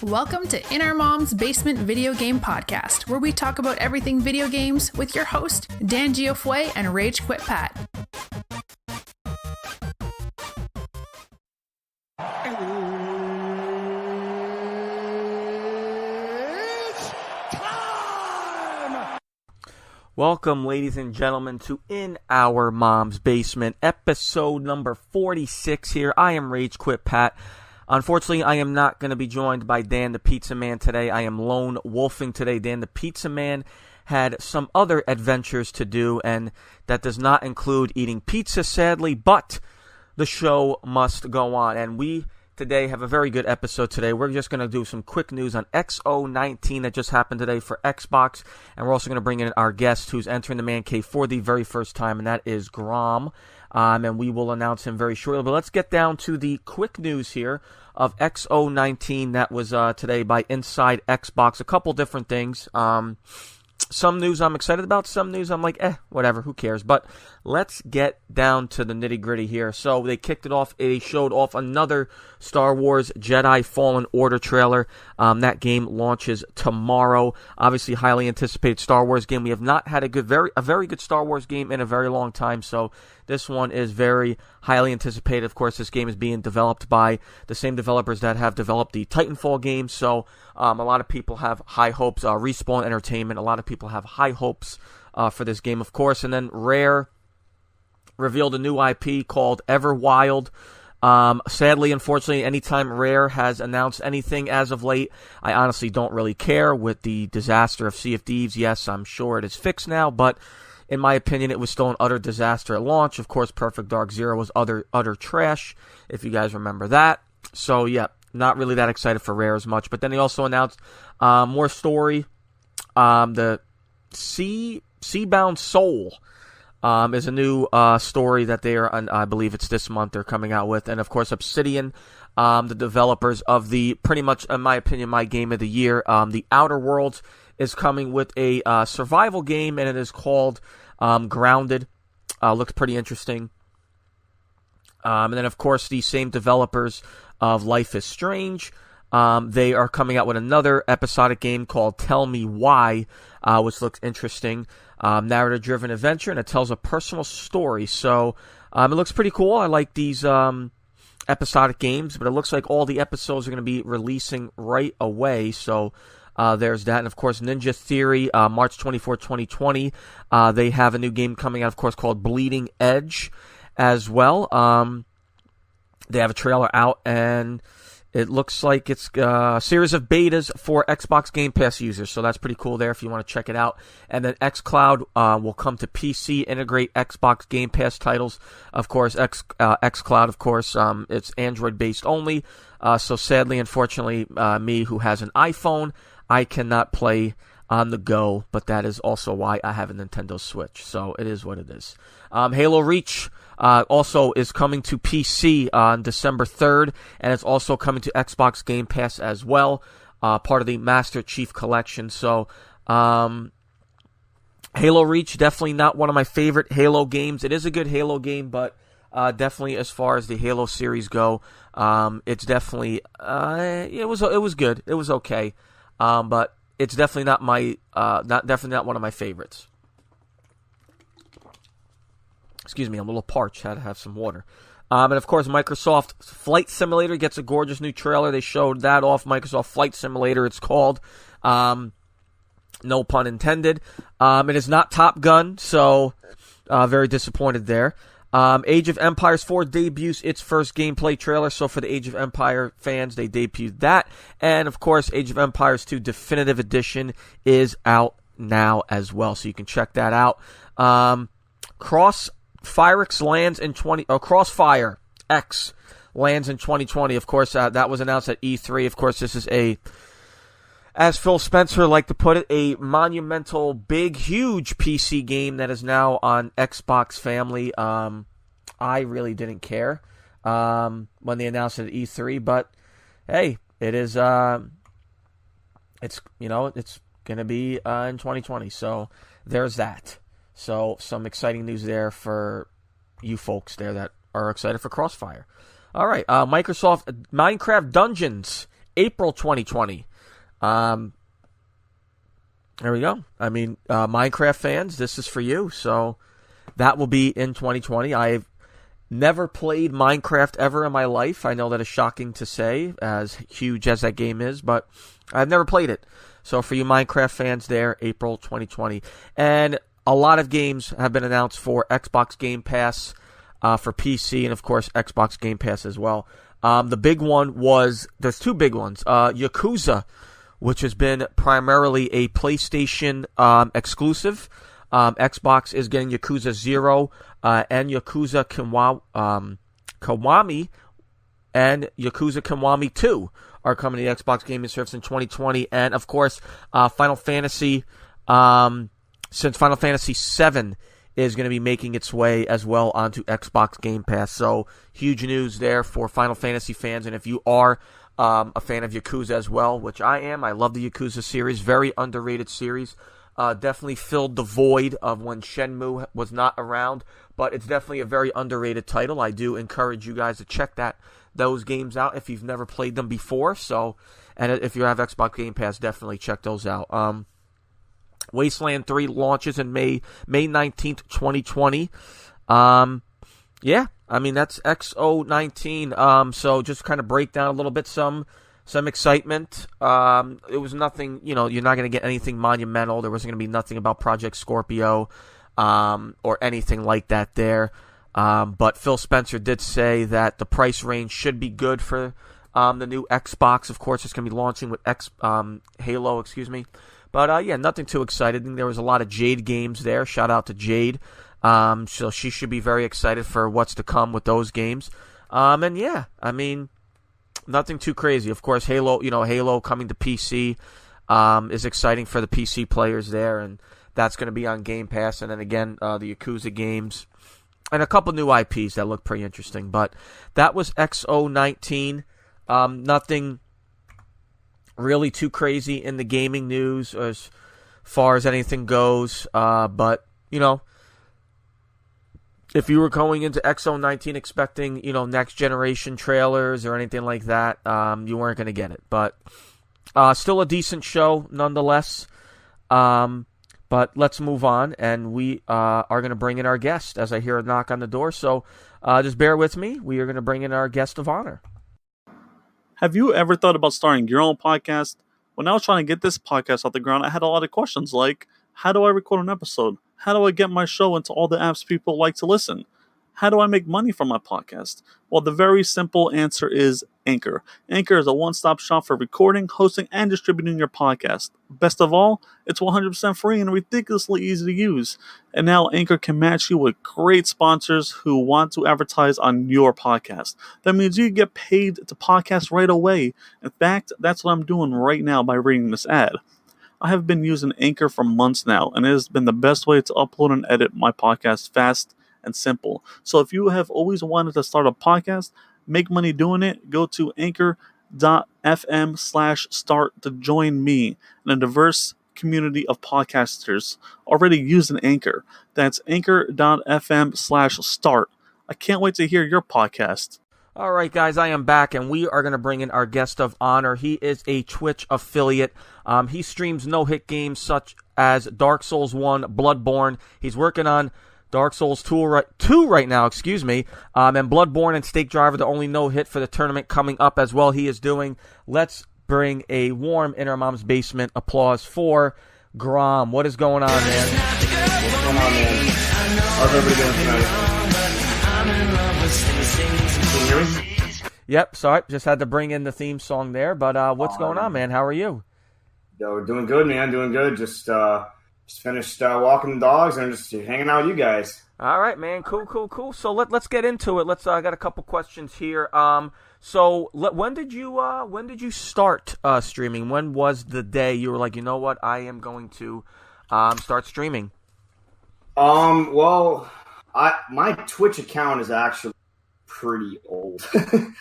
Welcome to In Our Mom's Basement Video Game Podcast, where we talk about everything video games with your host, Dan Giofue and Rage Quit Pat. It's time! Welcome, ladies and gentlemen, to In Our Mom's Basement, episode number 46 here. I am Rage Quit Pat. Unfortunately, I am not going to be joined by Dan the Pizza Man today. I am lone wolfing today. Dan the Pizza Man had some other adventures to do, and that does not include eating pizza, sadly, but the show must go on. And we today have a very good episode today. We're just going to do some quick news on XO19 that just happened today for Xbox, and we're also going to bring in our guest who's entering the Mancave for the very first time, and that is Grollm. And we will announce him very shortly. But let's get down to the quick news here of XO19 that was today by Inside Xbox. A couple different things. Some news I'm excited about, some news I'm like, whatever, who cares? But let's get down to the nitty-gritty here. So they kicked it off, they showed off another Star Wars Jedi Fallen Order trailer. That game launches tomorrow. Obviously, highly anticipated Star Wars game. We have not had a very good Star Wars game in a very long time, so this one is very highly anticipated. Of course, this game is being developed by the same developers that have developed the Titanfall game, so a lot of people have high hopes. Respawn Entertainment, a lot of people have high hopes for this game, of course. And then Rare revealed a new IP called Everwild. Sadly, unfortunately, anytime Rare has announced anything as of late, I honestly don't really care. With the disaster of Sea of Thieves, yes, I'm sure it is fixed now, but in my opinion, it was still an utter disaster at launch. Of course, Perfect Dark Zero was utter trash, if you guys remember that. So, yeah, not really that excited for Rare as much. But then they also announced more story. The Seabound Soul is a new story that they are, I believe it's this month, they're coming out with. And, of course, Obsidian, the developers of the, pretty much, in my opinion, my game of the year, The Outer Worlds, is coming with a survival game, and it is called Grounded. Looks pretty interesting. And then, of course, the same developers of Life is Strange, they are coming out with another episodic game called Tell Me Why, which looks interesting. Narrative-driven adventure, and it tells a personal story. So it looks pretty cool. I like these episodic games, but it looks like all the episodes are going to be releasing right away. So there's that. And, of course, Ninja Theory, March 24, 2020. They have a new game coming out, of course, called Bleeding Edge as well. They have a trailer out, and it looks like it's a series of betas for Xbox Game Pass users, so that's pretty cool there if you want to check it out. And then xCloud will come to PC, integrate Xbox Game Pass titles. Of course, xCloud, of course, it's Android-based only, so sadly, unfortunately, me who has an iPhone, I cannot play on the go, but that is also why I have a Nintendo Switch, so it is what it is. Halo Reach also is coming to PC on December 3rd, and it's also coming to Xbox Game Pass as well, part of the Master Chief Collection. So, Halo Reach, definitely not one of my favorite Halo games. It is a good Halo game, but definitely as far as the Halo series go, it's definitely, it was good. It was okay, but it's definitely not not one of my favorites. Excuse me, I'm a little parched. Had to have some water. And, of course, Microsoft Flight Simulator gets a gorgeous new trailer. They showed that off. Microsoft Flight Simulator, it's called. No pun intended. It is not Top Gun, so very disappointed there. Age of Empires 4 debuts its first gameplay trailer. So for the Age of Empire fans, they debuted that. And, of course, Age of Empires 2 Definitive Edition is out now as well. So you can check that out. Crossfire X lands in 2020. Of course, that was announced at E3. Of course, this is as Phil Spencer liked to put it, a monumental, big, huge PC game that is now on Xbox family. I really didn't care when they announced it at E3, but hey, it is. It's going to be in 2020. So there's that. So some exciting news there for you folks there that are excited for Crossfire. All right, Microsoft Minecraft Dungeons April 2020. There we go. I mean, Minecraft fans, this is for you. So that will be in 2020. I've never played Minecraft ever in my life. I know that is shocking to say, as huge as that game is, but I've never played it. So for you Minecraft fans there, April 2020. And a lot of games have been announced for Xbox Game Pass, for PC, and of course Xbox Game Pass as well. The big one was, there's two big ones. Yakuza, which has been primarily a PlayStation exclusive. Xbox is getting Yakuza 0 and Yakuza Kiwami and Yakuza Kiwami 2 are coming to the Xbox Gaming Service in 2020. And, of course, Final Fantasy, since Final Fantasy 7 is going to be making its way as well onto Xbox Game Pass. So, huge news there for Final Fantasy fans. And if you are a fan of Yakuza as well, which I am, I love the Yakuza series. Very underrated series. Definitely filled the void of when Shenmue was not around. But it's definitely a very underrated title. I do encourage you guys to check those games out if you've never played them before. So, and if you have Xbox Game Pass, definitely check those out. Wasteland 3 launches in May 19th, 2020. Yeah, I mean, that's XO19. So just kind of break down a little bit some excitement. It was nothing, you're not going to get anything monumental. There wasn't going to be nothing about Project Scorpio or anything like that there. But Phil Spencer did say that the price range should be good for the new Xbox. Of course, it's going to be launching with Halo, excuse me. But, yeah, nothing too exciting. There was a lot of Jade games there. Shout out to Jade. So she should be very excited for what's to come with those games. And, yeah, I mean, nothing too crazy. Of course, Halo coming to PC is exciting for the PC players there. And that's going to be on Game Pass. And then, again, the Yakuza games. And a couple new IPs that look pretty interesting. But that was XO19. Nothing really too crazy in the gaming news as far as anything goes. But, if you were going into XO19 expecting, next generation trailers or anything like that, you weren't going to get it. But still a decent show nonetheless. But let's move on, and we are going to bring in our guest as I hear a knock on the door. So just bear with me. We are going to bring in our guest of honor. Have you ever thought about starting your own podcast? When I was trying to get this podcast off the ground, I had a lot of questions like, how do I record an episode? How do I get my show into all the apps people like to listen? How do I make money from my podcast? Well, the very simple answer is Anchor. Anchor is a one-stop shop for recording, hosting, and distributing your podcast. Best of all, it's 100% free and ridiculously easy to use. And now Anchor can match you with great sponsors who want to advertise on your podcast. That means you get paid to podcast right away. In fact, that's what I'm doing right now by reading this ad. I have been using Anchor for months now, and it has been the best way to upload and edit my podcast fast and simple. So if you have always wanted to start a podcast, make money doing it, go to anchor.fm/start to join me and a diverse community of podcasters already using Anchor. That's anchor.fm/start. I can't wait to hear your podcast. All right, guys, I am back, and we are going to bring in our guest of honor. He is a Twitch affiliate. He streams no-hit games such as Dark Souls 1, Bloodborne. He's working on Dark Souls 2 right now, and Bloodborne and Stake Driver, the only no-hit for the tournament coming up as well. He is doing. Let's bring a warm In Our Mom's Basement applause for Grollm. What is going on, man? What's going on, man? How's everybody doing tonight? Can you hear me? Yep, sorry, just had to bring in the theme song there, but what's going on, man? How are you? Yo, doing good, man. Doing good. Just finished walking the dogs and just hanging out with you guys. All right, man. Cool. So let's get into it. I got a couple questions here. So when did you start streaming? When was the day you were like, you know what, I am going to start streaming? Well, my Twitch account is actually pretty old.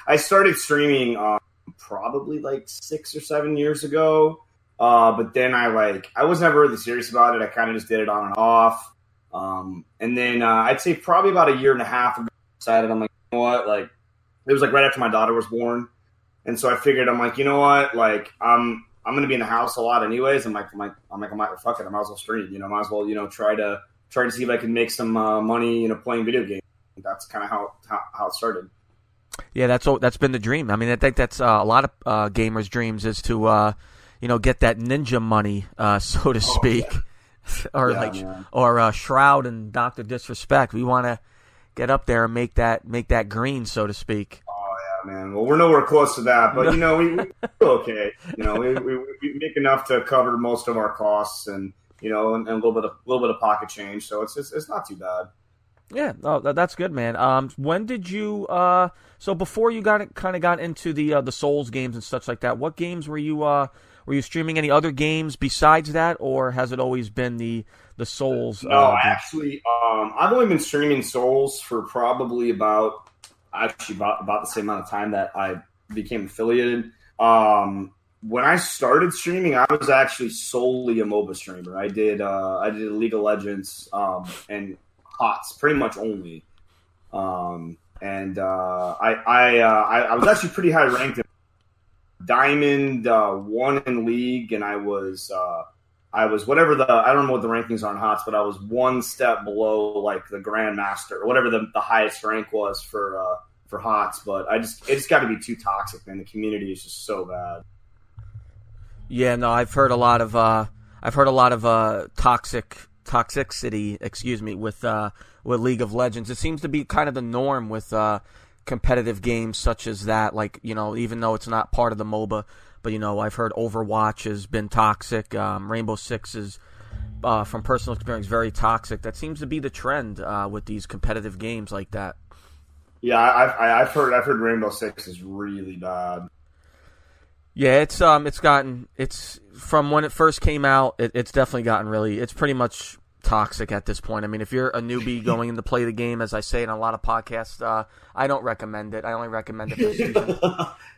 I started streaming probably like 6 or 7 years ago. But then I was never really serious about it. I kind of just did it on and off. And then I'd say probably about a year and a half ago, I decided, I'm like, you know what? Like, it was like right after my daughter was born. And so I figured, I'm like, you know what? Like, I'm going to be in the house a lot anyways. I'm like, fuck it. I might as well stream, might as well, try to see if I can make some money, playing video games. That's kind of how it started. Yeah, that's been the dream. I mean, I think that's a lot of gamers' dreams is to, get that ninja money, so to speak, or Shroud and Dr. Disrespect. We want to get up there and make that green, so to speak. Oh yeah, man. Well, we're nowhere close to that, but we feel okay. We make enough to cover most of our costs, and and a little bit of pocket change. So it's not too bad. Yeah, that's good, man. When did you? So before you got into the Souls games and such like that, what games were you streaming? Any other games besides that, or has it always been the Souls? No, actually, I've only been streaming Souls for probably about the same amount of time that I became affiliated. When I started streaming, I was actually solely a MOBA streamer. I did League of Legends and HOTS pretty much only, and I was actually pretty high ranked in Diamond 1 in League, and I was whatever I don't know what the rankings are on HOTS, but I was one step below like the Grandmaster or whatever the highest rank was for HOTS. But it just got to be too toxic, man. The community is just so bad. Yeah, no, I've heard a lot of toxicity, with League of Legends. It seems to be kind of the norm with competitive games such as that. Like, even though it's not part of the MOBA, but I've heard Overwatch has been toxic. Rainbow Six is, from personal experience, very toxic. That seems to be the trend with these competitive games like that. Yeah, I've heard Rainbow Six is really bad. Yeah, it's from when it first came out, it's definitely gotten it's pretty much toxic at this point. I mean, if you're a newbie going in to play the game, as I say in a lot of podcasts, I don't recommend it. I only recommend it for season.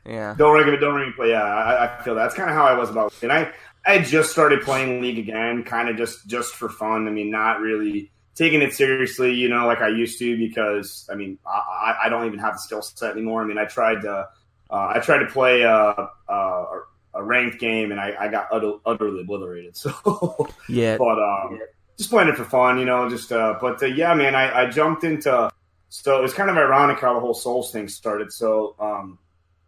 Yeah. Don't recommend play. Yeah, I feel that's kind of how I was about it. And I just started playing League again, kind of just for fun. I mean, not really taking it seriously, like I used to, because I mean, I don't even have the skill set anymore. I mean, I tried to play a ranked game, and I got utterly obliterated. So yeah, but just playing it for fun, yeah, man. I jumped into, so it was kind of ironic how the whole Souls thing started. So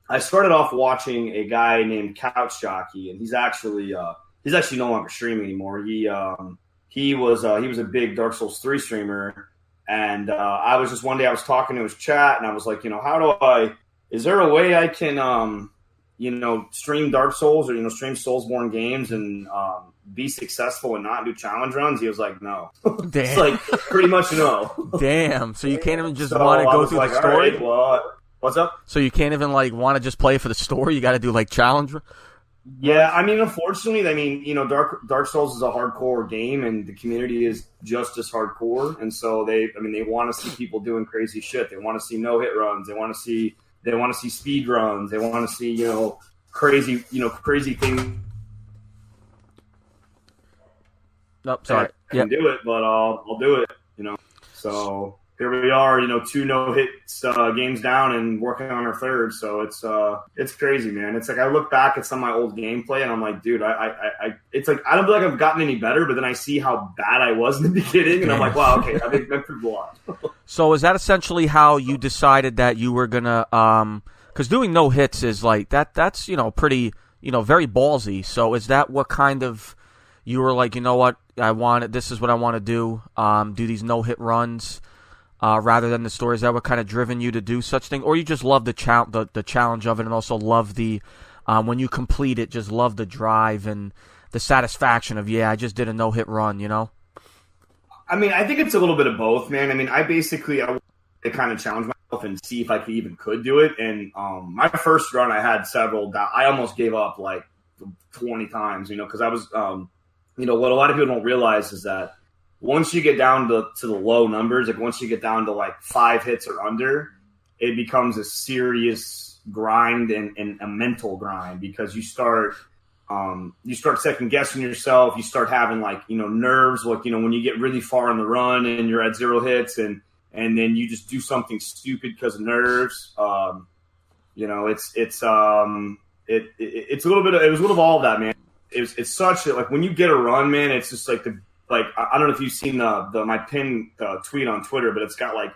I started off watching a guy named Couch Jockey, and he's actually no longer streaming anymore. He was a big Dark Souls 3 streamer, and I was just one day I was talking to his chat, and I was like, is there a way I can, stream Dark Souls or, stream Soulsborne games and be successful and not do challenge runs? He was like, no. Damn. It's like, pretty much no. Damn. So you can't even just want to go through the story? Right, well, what's up? So you can't even, want to just play for the story? You got to do, challenge? Yeah, I mean, unfortunately, Dark Souls is a hardcore game, and the community is just as hardcore. And so they want to see people doing crazy shit. They want to see no-hit runs. They want to see speed runs. They want to see, crazy things. Nope, sorry. I can do it, but I'll do it, So here we are, 2 no-hits games down and working on our third. So it's crazy, man. It's like I look back at some of my old gameplay, and I'm like, dude, it's like I don't feel like I've gotten any better, but then I see how bad I was in the beginning, and I'm like, wow, okay, I've improved a lot. So is that essentially how you decided that you were gonna? Because doing no hits is that's pretty very ballsy. So is that what kind of you were like? You know what? This is what I want to do. Do these no hit runs rather than the story. Is that what kind of driven you to do such thing, or you just love the challenge of it, and also love the when you complete it, just love the drive and the satisfaction of I just did a no hit run. I mean, I think it's a little bit of both, man. I mean, I wanted to kind of challenge myself and see if I could do it. And my first run, I had several. I almost gave up 20 times, because I was, what a lot of people don't realize is that once you get down to the low numbers, once you get down to 5 hits or under, it becomes a serious grind and a mental grind, because you start second guessing yourself. You start having nerves, when you get really far in the run and you're at 0 hits and then you just do something stupid because of nerves. it's a little bit. It was a little of all of that, man. It's such like when you get a run, man. It's just like I don't know if you've seen my pinned tweet on Twitter, but it's got like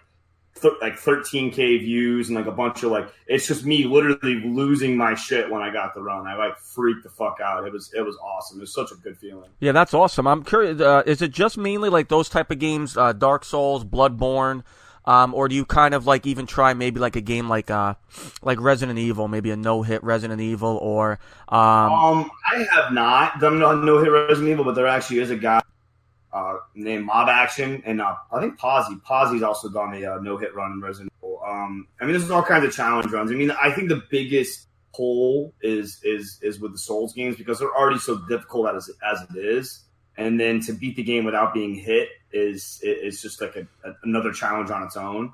13K views and like a bunch of it's just me literally losing my shit when I got the run. I freaked the fuck out. It was awesome. It was such a good feeling. Yeah, that's awesome. I'm curious. Is it just mainly like those type of games, Dark Souls, Bloodborne? Or do you kind of even try maybe like a game like Resident Evil, maybe a no-hit Resident Evil, or I have not done a no-hit Resident Evil, but there actually is a guy named Mob Action, and I think Posse's also done a no-hit run in Resident Evil. There's all kinds of challenge runs. I think the biggest pull is with the Souls games because they're already so difficult as it is. And then to beat the game without being hit is just like another challenge on its own.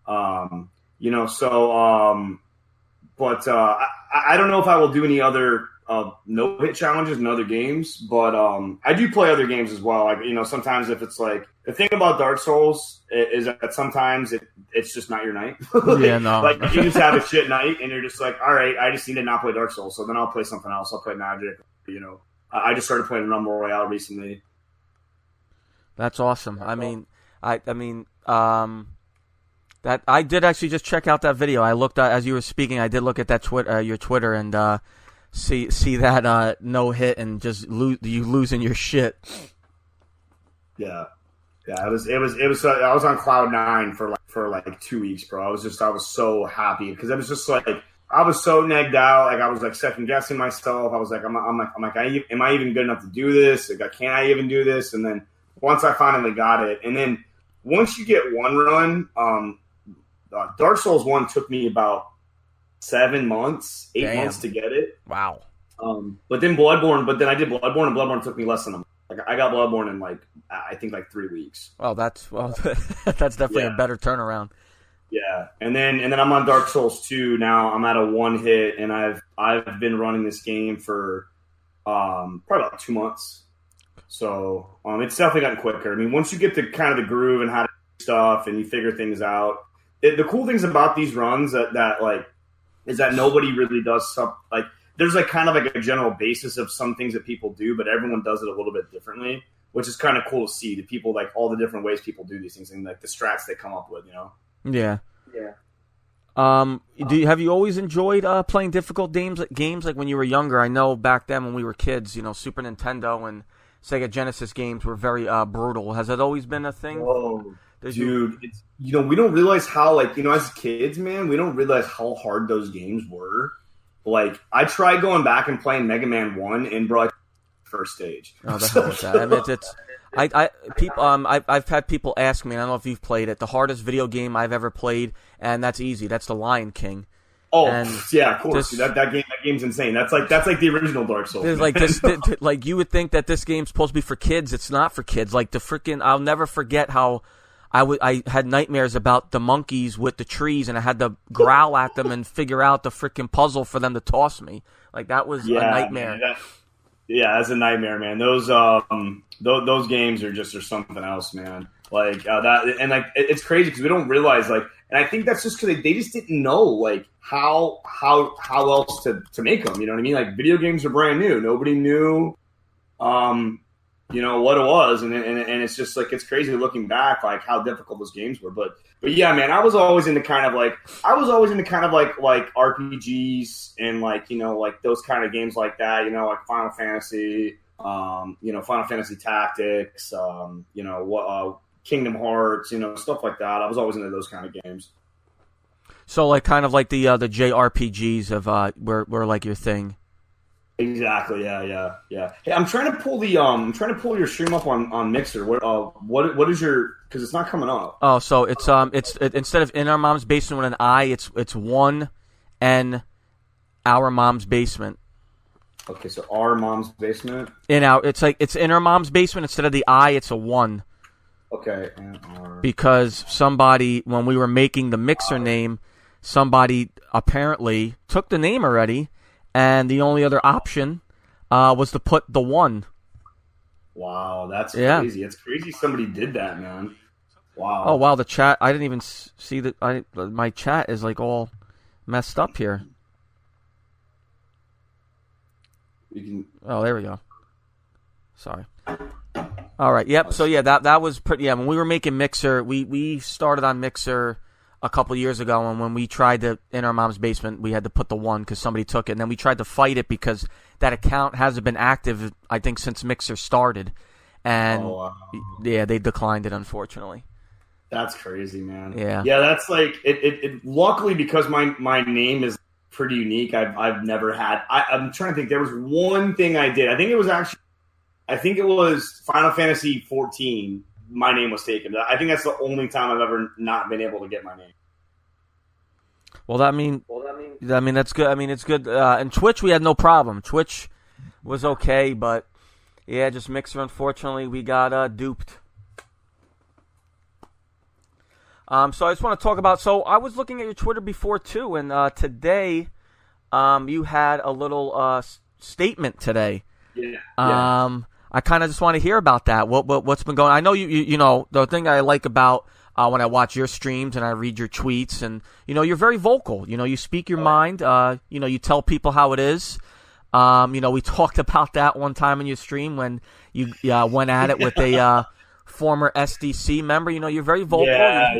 But I don't know if I will do any other no-hit challenges in other games, but I do play other games as well. Sometimes if it's the thing about Dark Souls is that sometimes it's just not your night. Yeah, no. You just have a shit night and you're just all right, I just need to not play Dark Souls, so then I'll play something else. I'll play Magic, I just started playing Rumble Royale recently. That's awesome. That I did actually just check out that video. I looked as you were speaking. I did look at that your Twitter, and see that no hit and just you losing your shit. Yeah. It was. I was on cloud 9 for 2 weeks, bro. I was so happy because I was just I was so negged out. I was second guessing myself. I was am I even good enough to do this? Can I even do this? And then once I finally got it, and then once you get one run, Dark Souls 1 took me about 7 months, 8 months to get it. Wow. But then I did Bloodborne, and Bloodborne took me less than a month. I got Bloodborne in I think 3 weeks. Well, that's definitely a better turnaround. Yeah, and then I'm on Dark Souls 2 now. I'm at a 1 hit, and I've been running this game for probably about 2 months. So it's definitely gotten quicker. Once you get to kind of the groove and how to do stuff, and you figure things out, the cool things about these runs is that nobody really does stuff there's kind of a general basis of some things that people do, but everyone does it a little bit differently, which is kind of cool to see. The people all the different ways people do these things and the strats they come up with, Yeah. Yeah. Have you always enjoyed playing difficult games like when you were younger? I know back then when we were kids, Super Nintendo and Sega Genesis games were very brutal. Has that always been a thing? Oh, dude, we don't realize how as kids, man, we don't realize how hard those games were. I tried going back and playing Mega Man 1 and bro, first stage. Oh, the hell is that? I've had people ask me, I don't know if you've played it, the hardest video game I've ever played, and that's easy. That's The Lion King. Oh, yeah, of course. That game's insane. That's like the original Dark Souls. You would think that this game's supposed to be for kids. It's not for kids. I'll never forget how I had nightmares about the monkeys with the trees, and I had to growl at them and figure out the freaking puzzle for them to toss me. That was a nightmare. Man, that's a nightmare, man. Those games are something else, man. It's crazy because we don't realize and I think that's just because they just didn't know how else to make them. You know what I mean? Video games are brand new. Nobody knew, what it was, and it's just it's crazy looking back how difficult those games were. But yeah, man, I was always into kind of RPGs and those kind of games like that. Final Fantasy, Final Fantasy Tactics, Kingdom Hearts, stuff like that. I was always into those kind of games. So the JRPGs were your thing. Exactly. Yeah. Hey, I'm trying to pull your stream up on Mixer. What is your? Because it's not coming up. Oh, so it's instead of In Our Mom's Basement with an I, it's 1 N Our Mom's Basement. Okay, so Our Mom's Basement. It's In Our Mom's Basement instead of the I, it's a 1. Okay. Because somebody, when we were making the Mixer name, somebody apparently took the name already, and the only other option was to put the 1. Wow, that's crazy. It's crazy somebody did that, man. Wow. Oh, wow, the chat, I didn't even see that. My chat is all messed up here. You can. Oh, there we go. Sorry. All right. Yep. So yeah, that was pretty. Yeah, when we were making Mixer, we started on Mixer a couple years ago, and when we tried to in our mom's basement, we had to put the 1 because somebody took it, and then we tried to fight it because that account hasn't been active, I think, since Mixer started, and yeah, they declined it, unfortunately. That's crazy, man. Yeah. Yeah, that's like it. Luckily, because my name is pretty unique, I've never had. I'm trying to think. There was one thing I did. I think it was Final Fantasy 14. My name was taken. I think that's the only time I've ever not been able to get my name. Well, that's good. I mean, it's good. And Twitch, we had no problem. Twitch was okay, but yeah, just Mixer. Unfortunately, we got duped. So I just want to talk about. So I was looking at your Twitter before too, and today, you had a little statement today. Yeah. I kind of just want to hear about that. What's been going on? I know you know, the thing I like about when I watch your streams and I read your tweets, and, you know, you're very vocal. You know, you speak your mind. You know, you tell people how it is. You know, we talked about that one time in your stream when you went at it with a former SDC member. You know, you're very vocal. Yeah.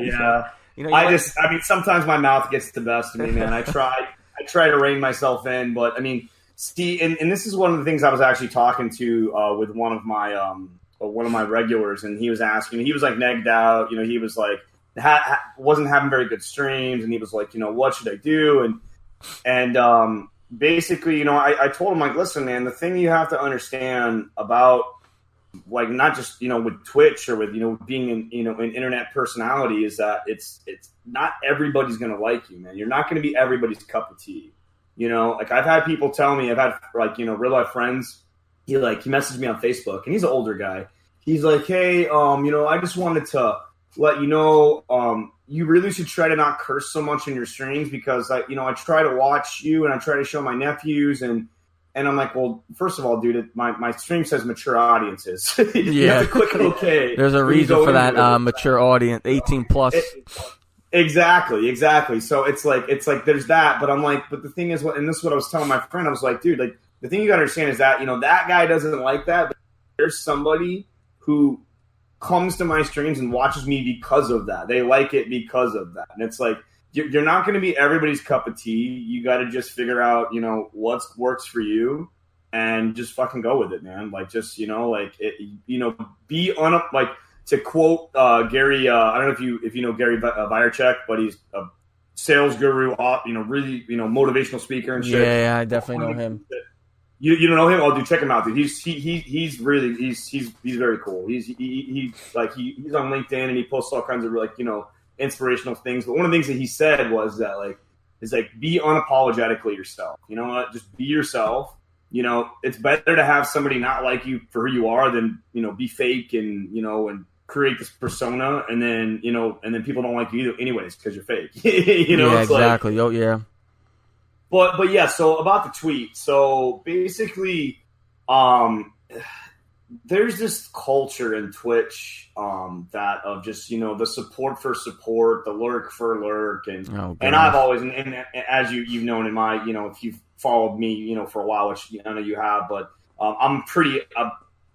You know, I mean, sometimes my mouth gets the best of me, man. I try to rein myself in, but I mean, see, and this is one of the things I was actually talking to with one of my regulars, and he was asking. He was like negged out. You know, he was like wasn't having very good streams, and he was like, you know, what should I do? And basically, you know, I told him, like, listen, man, the thing you have to understand about, like, not just, you know, with Twitch or with, you know, being an internet personality is that it's not everybody's gonna like you, man. You're not gonna be everybody's cup of tea. You know, like, I've had people tell me, I've had, like, you know, real life friends. He messaged me on Facebook, and he's an older guy. He's like, hey, you know, I just wanted to let you know, you really should try to not curse so much in your streams because, you know, I try to watch you and I try to show my nephews, and I'm like, well, first of all, dude, my stream says mature audiences. You have to click OK. There's a reason for that mature audience, 18 plus. Exactly. So it's like there's that, but I'm like, but the thing is, and this is what I was telling my friend. I was like, dude, like, the thing you gotta understand is that, you know, that guy doesn't like that, but there's somebody who comes to my streams and watches me because of that. They like it because of that, and it's like, you're not going to be everybody's cup of tea. You got to just figure out, you know, what works for you, and just fucking go with it, man. Like, just, you know, like, you know, like. To quote Gary, I don't know if you know Gary Vaynerchuk, but he's a sales guru, you know, really, you know, motivational speaker and shit. Yeah, I definitely know him. You don't know him? Oh, dude, check him out, dude. He's very cool. He's on LinkedIn, and he posts all kinds of, like, you know, inspirational things. But one of the things that he said was that, like, be unapologetically yourself. You know what? Just be yourself. You know, it's better to have somebody not like you for who you are than, you know, be fake and, you know, and create this persona, and then, you know, and then people don't like you either anyways because you're fake. You know, yeah, it's exactly. Like, oh yeah. But yeah. So about the tweet. So basically, there's this culture in Twitch that of just, you know, the support for support, the lurk for lurk, and I've always, and as you've known in my, you know, if you've followed me, you know, for a while, which I know you have, but I'm pretty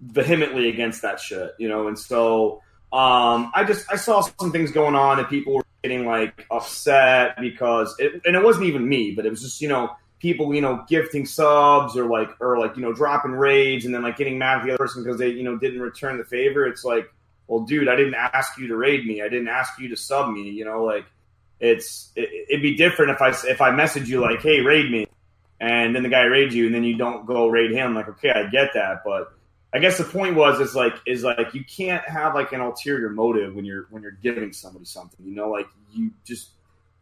vehemently against that shit, you know, and so I saw some things going on that people were getting, like, upset because and it wasn't even me, but it was just, you know, people, you know, gifting subs or you know, dropping raids and then, like, getting mad at the other person because they, you know, didn't return the favor. It's like, well, dude, I didn't ask you to raid me. I didn't ask you to sub me. You know, like, it'd be different if I message you like, hey, raid me, and then the guy raids you and then you don't go raid him. Like, okay, I get that, but I guess the point is like you can't have, like, an ulterior motive when you're giving somebody something. You know, like,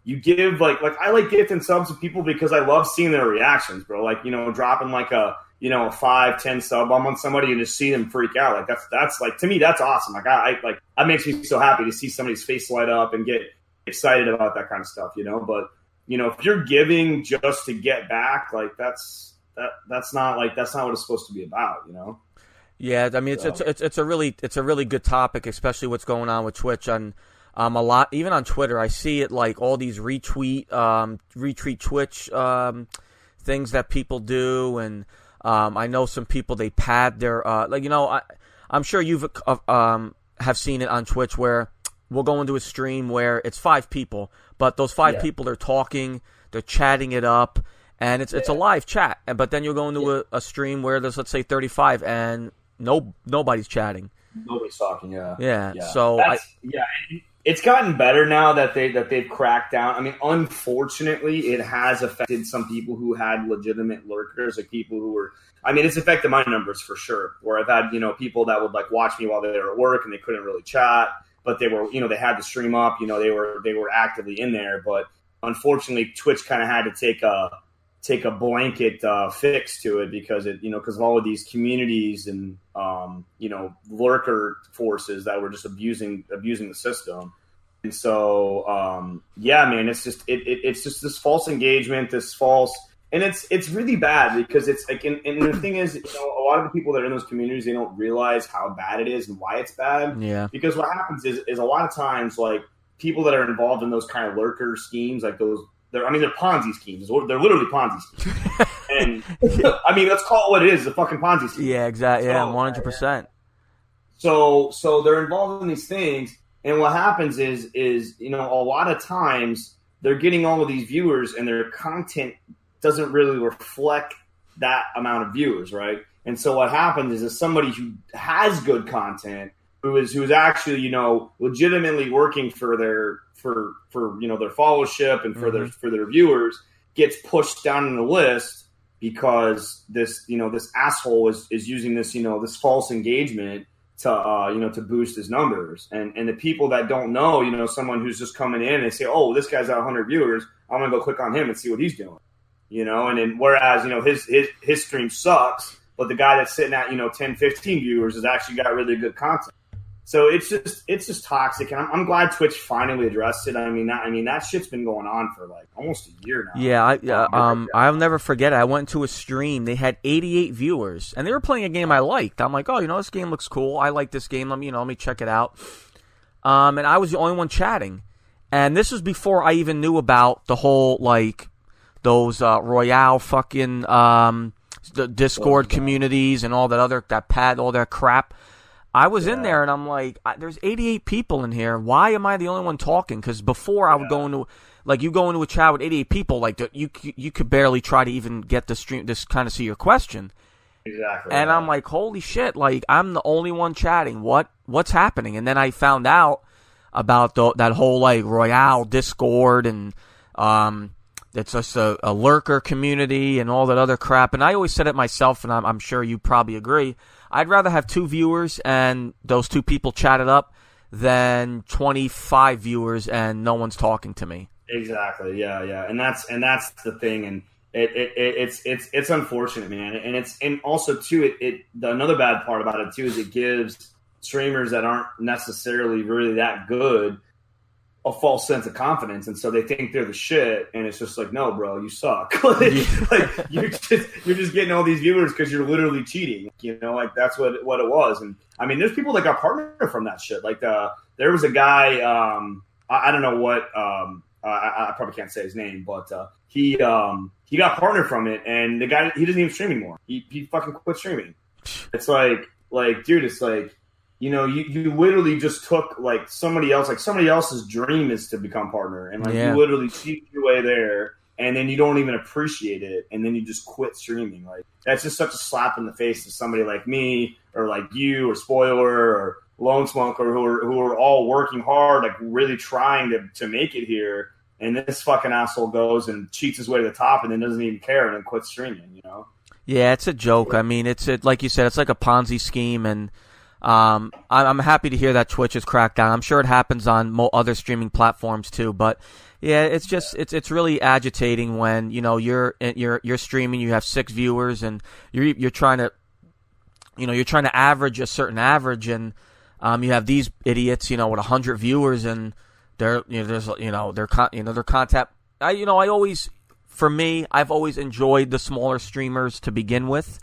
you give, like I like gifting subs to people because I love seeing their reactions, bro. Like, you know, dropping, like, a, you know, a 5-10 sub bomb on somebody and just see them freak out. Like, that's like, to me, that's awesome. Like, I like, that makes me so happy to see somebody's face light up and get excited about that kind of stuff, you know. But, you know, if you're giving just to get back, like, that's not what it's supposed to be about, you know. Yeah, I mean, it's a really good topic, especially what's going on with Twitch. And A lot, even on Twitter, I see it like all these retweet Twitch things that people do, and I know some people, they pad their I'm sure you've have seen it on Twitch where we'll go into a stream where it's 5 people, but those 5 people are talking, they're chatting it up, and it's a live chat. But then you'll go into a stream where there's, let's say, 35, and nobody's chatting. Nobody's talking. Yeah. Yeah. So it's gotten better now that they've cracked down. I mean, unfortunately, it has affected some people who had legitimate lurkers, like people who were. I mean, it's affected my numbers for sure. Where I've had people that would like watch me while they were at work and they couldn't really chat, but they were they had the stream up. They were actively in there. But unfortunately, Twitch kind of had to take a blanket fix to it because because of all of these communities and lurker forces that were just abusing the system. And so man, it's just it's just this false engagement, this false, and it's really bad because it's like, and the thing is, a lot of the people that are in those communities, they don't realize how bad it is and why it's bad. Yeah. Because what happens is a lot of times, like, people that are involved in those kind of lurker schemes, like those, they're Ponzi schemes. They're literally Ponzi schemes. And I mean, let's call it what it is, a fucking Ponzi scheme. Yeah, exactly. Yeah, 100%. So they're involved in these things, and what happens is a lot of times they're getting all of these viewers, and their content doesn't really reflect that amount of viewers, right? And so what happens is somebody who has good content, who is actually legitimately working for their their followership and for their viewers, gets pushed down in the list because this asshole is using this this false engagement to boost his numbers, and the people that don't know someone who's just coming in and they say, oh, this guy's at 100 viewers, I'm gonna go click on him and see what he's doing, and then whereas his stream sucks, but the guy that's sitting at 10, 15 viewers has actually got really good content. So it's just toxic, and I'm glad Twitch finally addressed it. I mean that shit's been going on for like almost a year now. Yeah, I'll never forget it. I went to a stream. They had 88 viewers, and they were playing a game I liked. I'm like, oh, this game looks cool. I like this game. Let me check it out. And I was the only one chatting, and this was before I even knew about the whole like those Royale fucking the Discord communities and all that crap. I was in there, and I'm like, there's 88 people in here. Why am I the only one talking? Because before I would go into, like, you go into a chat with 88 people, like, you could barely try to even get the stream, just kind of see your question. Exactly. And I'm like, holy shit, like, I'm the only one chatting. What's happening? And then I found out about that whole, like, Royale Discord, and it's just a lurker community and all that other crap. And I always said it myself, and I'm sure you probably agree. I'd rather have 2 viewers and those 2 people chat it up than 25 viewers and no one's talking to me. Exactly. Yeah. And that's the thing. And it's unfortunate, man. And also too, another bad part about it too is it gives streamers that aren't necessarily really that good a false sense of confidence, and so they think they're the shit, and it's just like, no, bro, you suck. like you're just getting all these viewers because you're literally cheating. Like that's what it was. And I mean, there's people that got partnered from that shit. Like there was a guy, I don't know what, I probably can't say his name, but he got partnered from it, and the guy, he doesn't even stream anymore. He fucking quit streaming. It's like dude, it's like. You literally just took like somebody else's dream is to become partner, and you literally cheat your way there, and then you don't even appreciate it, and then you just quit streaming. Like that's just such a slap in the face to somebody like me, or like you, or Spoiler, or Lone Smoker, who are all working hard, like really trying to make it here, and this fucking asshole goes and cheats his way to the top, and then doesn't even care and then quits streaming. Yeah, it's a joke. I mean, it's like you said, it's like a Ponzi scheme, and. I'm happy to hear that Twitch has cracked down. I'm sure it happens on other streaming platforms too, but yeah, it's just it's really agitating when you're streaming, you have 6 viewers, and you're trying to average a certain average, and you have these idiots with 100 viewers, and their content. I've always enjoyed the smaller streamers to begin with.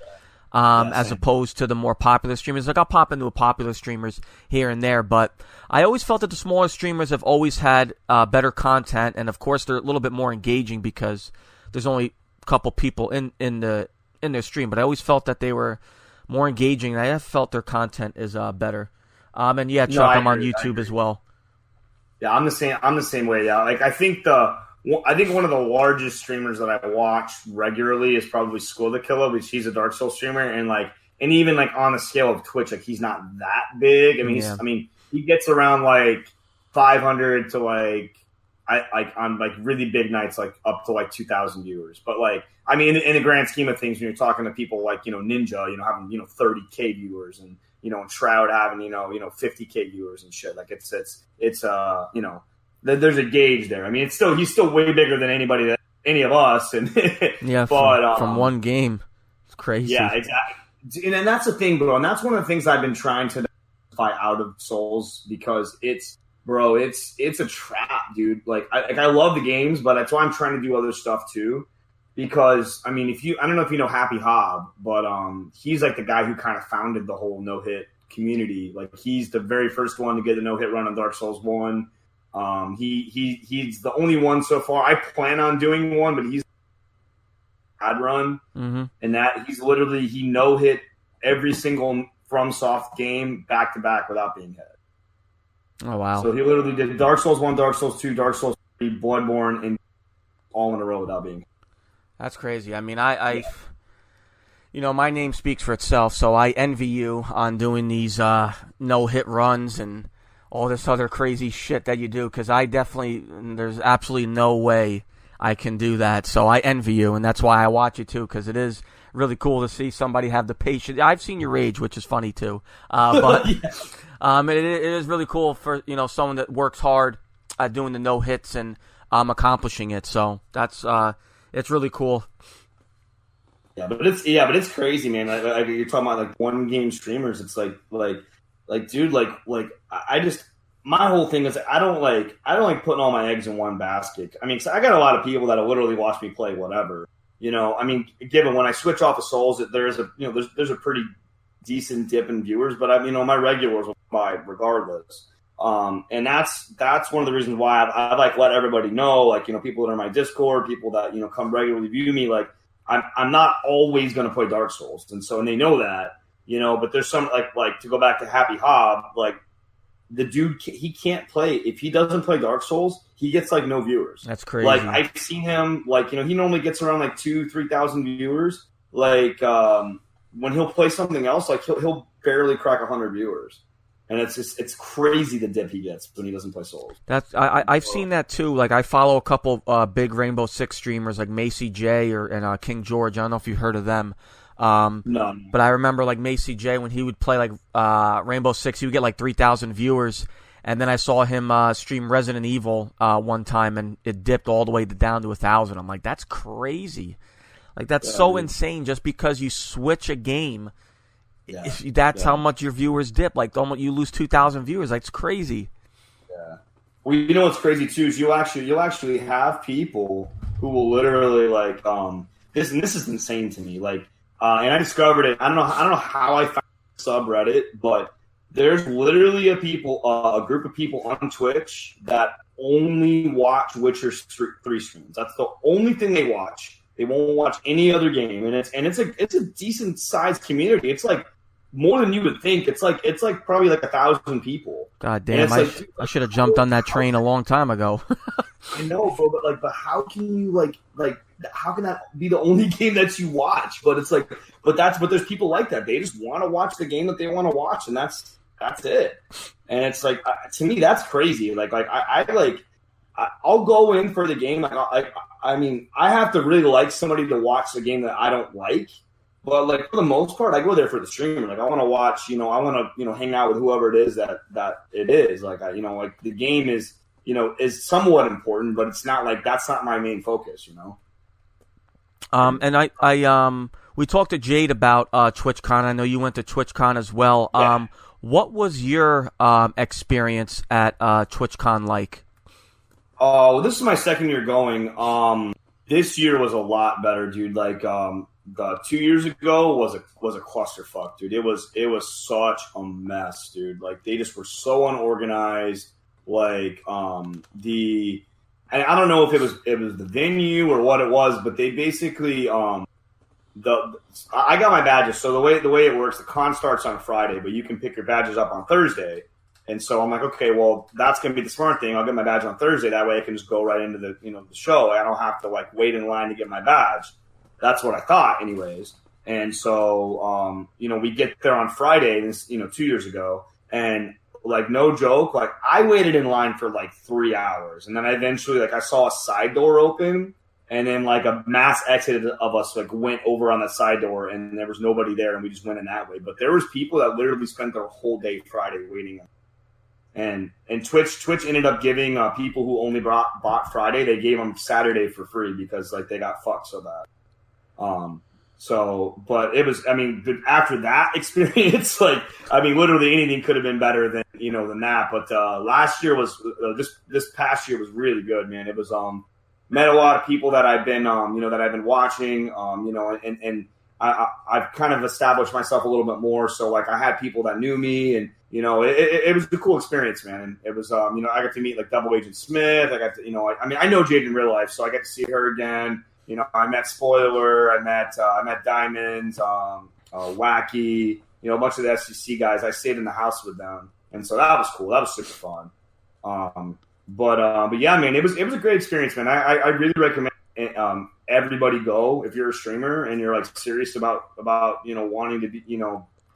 as opposed to the more popular streamers. Like, I'll pop into a popular streamers here and there, but I always felt that the smaller streamers have always had better content, and of course they're a little bit more engaging because there's only a couple people in their stream. But I always felt that they were more engaging, and I have felt their content is better. And yeah, Chuck, I'm on YouTube as well. Yeah, I'm the same way. Yeah, like I think one of the largest streamers that I watch regularly is probably School the Killer, because he's a Dark Souls streamer, and even like on the scale of Twitch, like he's not that big. I mean, he gets around like 500 to like on like really big nights, like up to like 2,000 viewers. But like, I mean, in the grand scheme of things, when you're talking to people like Ninja, having 30K viewers, and and Shroud having 50K viewers and shit, like it's there's a gauge there. I mean, he's still way bigger than any of us, and yeah, but from one game, it's crazy. Yeah, exactly. And that's the thing, bro. And that's one of the things I've been trying to fight out of Souls, because it's a trap, dude. Like I love the games, but that's why I'm trying to do other stuff too. Because I mean, I don't know if you know Happy Hob, but he's like the guy who kind of founded the whole no hit community. Like he's the very first one to get a no hit run on Dark Souls 1. He's the only one so far. I plan on doing one, but he's had run, and that he no hit every single FromSoft game back to back without being hit. Oh wow! So he literally did Dark Souls 1, Dark Souls 2, Dark Souls 3, Bloodborne, and all in a row without being hit. That's crazy. I mean, I my name speaks for itself, so I envy you on doing these no hit runs and all this other crazy shit that you do, because there's absolutely no way I can do that. So I envy you, and that's why I watch you too, because it is really cool to see somebody have the patience. I've seen your rage, which is funny too, but it is really cool for someone that works hard at doing the no hits and accomplishing it. So that's it's really cool. Yeah, but it's crazy, man. Like you're talking about like one game streamers. It's like dude, I just, my whole thing is I don't like putting all my eggs in one basket. I mean, 'cause I got a lot of people that'll literally watch me play whatever. I mean, given when I switch off of Souls, there's a pretty decent dip in viewers, but my regulars will buy regardless. And that's one of the reasons why I like let everybody know, like people that are in my Discord, people that come regularly view me, like I'm not always going to play Dark Souls, and they know that. But there's some like to go back to Happy Hob, like the dude, he can't play if he doesn't play Dark Souls. He gets like no viewers. That's crazy. Like I've seen him, like he normally gets around like 2,000-3,000 viewers. Like when he'll play something else, like he'll barely crack 100 viewers, and it's crazy the dip he gets when he doesn't play Souls. I've seen that too. Like I follow a couple big Rainbow Six streamers like Macy J and King George. I don't know if you heard of them. No. But I remember like Macy J, when he would play like Rainbow Six, he would get like 3,000 viewers, and then I saw him stream Resident Evil one time, and it dipped all the way down to 1,000. I'm like, that's crazy. Like that's so insane. Just because you switch a game, that's how much your viewers dip. Like almost you lose 2,000 viewers. Like it's crazy. Yeah. Well, what's crazy too is you'll actually have people who will literally like this, and this is insane to me. Like. And I discovered it. I don't know how I found the subreddit, but there's literally a group of people on Twitch that only watch Witcher 3 streams. That's the only thing they watch. They won't watch any other game, and it's a decent sized community. It's like more than you would think. It's like probably like 1,000 people. God damn! I should have jumped on that train a long time ago. I know, bro, but how can you like how can that be the only game that you watch? But it's like, but there's people like that. They just want to watch the game that they want to watch, and that's it. And it's like, to me, that's crazy. I'll go in for the game. I mean, I have to really like somebody to watch the game that I don't like. But like for the most part, I go there for the streamer. Like I want to watch, I want to, hang out with whoever it is that it is. Like like the game is, is somewhat important, but it's not like that's not my main focus. And we talked to Jade about TwitchCon. I know you went to TwitchCon as well. Yeah. What was your experience at TwitchCon like? Oh, this is my second year going. This year was a lot better, dude. Like, the 2 years ago was a clusterfuck, dude. It was such a mess, dude. Like they just were so unorganized. Like and I don't know if it was the venue or what it was, but they basically I got my badges. So the way it works, the con starts on Friday, but you can pick your badges up on Thursday. And so I'm like, okay, well, that's going to be the smart thing. I'll get my badge on Thursday. That way I can just go right into the show. I don't have to like wait in line to get my badge. That's what I thought anyways. And so, we get there on Friday, this, 2 years ago, and like, no joke, like I waited in line for like 3 hours. And then I eventually, like, I saw a side door open, and then like a mass exit of us like went over on the side door, and there was nobody there, and we just went in that way. But there was people that literally spent their whole day Friday waiting. And Twitch ended up giving people who only bought Friday, they gave them Saturday for free because like they got fucked so bad. But it was, after that experience, like, literally anything could have been better than that. But last year was this past year was really good, man. It was met a lot of people that I've been that I've been watching, and I've kind of established myself a little bit more. So like I had people that knew me, and it was a cool experience, man. And it was I got to meet like Double Agent Smith. I got to I know Jade in real life, so I got to see her again. I met Spoiler, I met Diamonds, Wacky, a bunch of the SEC guys. I stayed in the house with them, and so that was cool. That was super fun. But yeah, man, it was a great experience, man. I really recommend everybody go if you're a streamer and you're like serious about wanting to be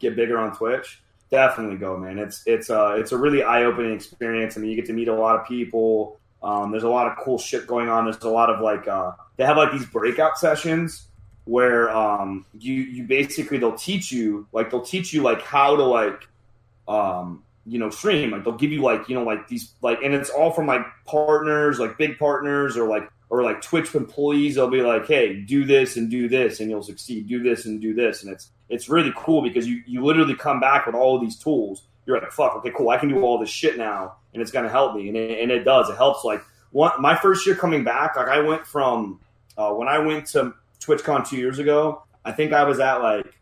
get bigger on Twitch. Definitely go, man. It's a really eye-opening experience. You get to meet a lot of people. There's a lot of cool shit going on. There's a lot of like they have like these breakout sessions where you basically they'll teach you like how to like stream. Like they'll give you like like these like, and it's all from like partners, like big partners or like Twitch employees. They'll be like, hey, do this and you'll succeed. Do this and do this, and it's really cool because you literally come back with all of these tools. You're like, fuck, okay, cool. I can do all this shit now, and it's gonna help me, and it does. It helps. Like my first year coming back, like I went from when I went to TwitchCon 2 years ago, I think I was at like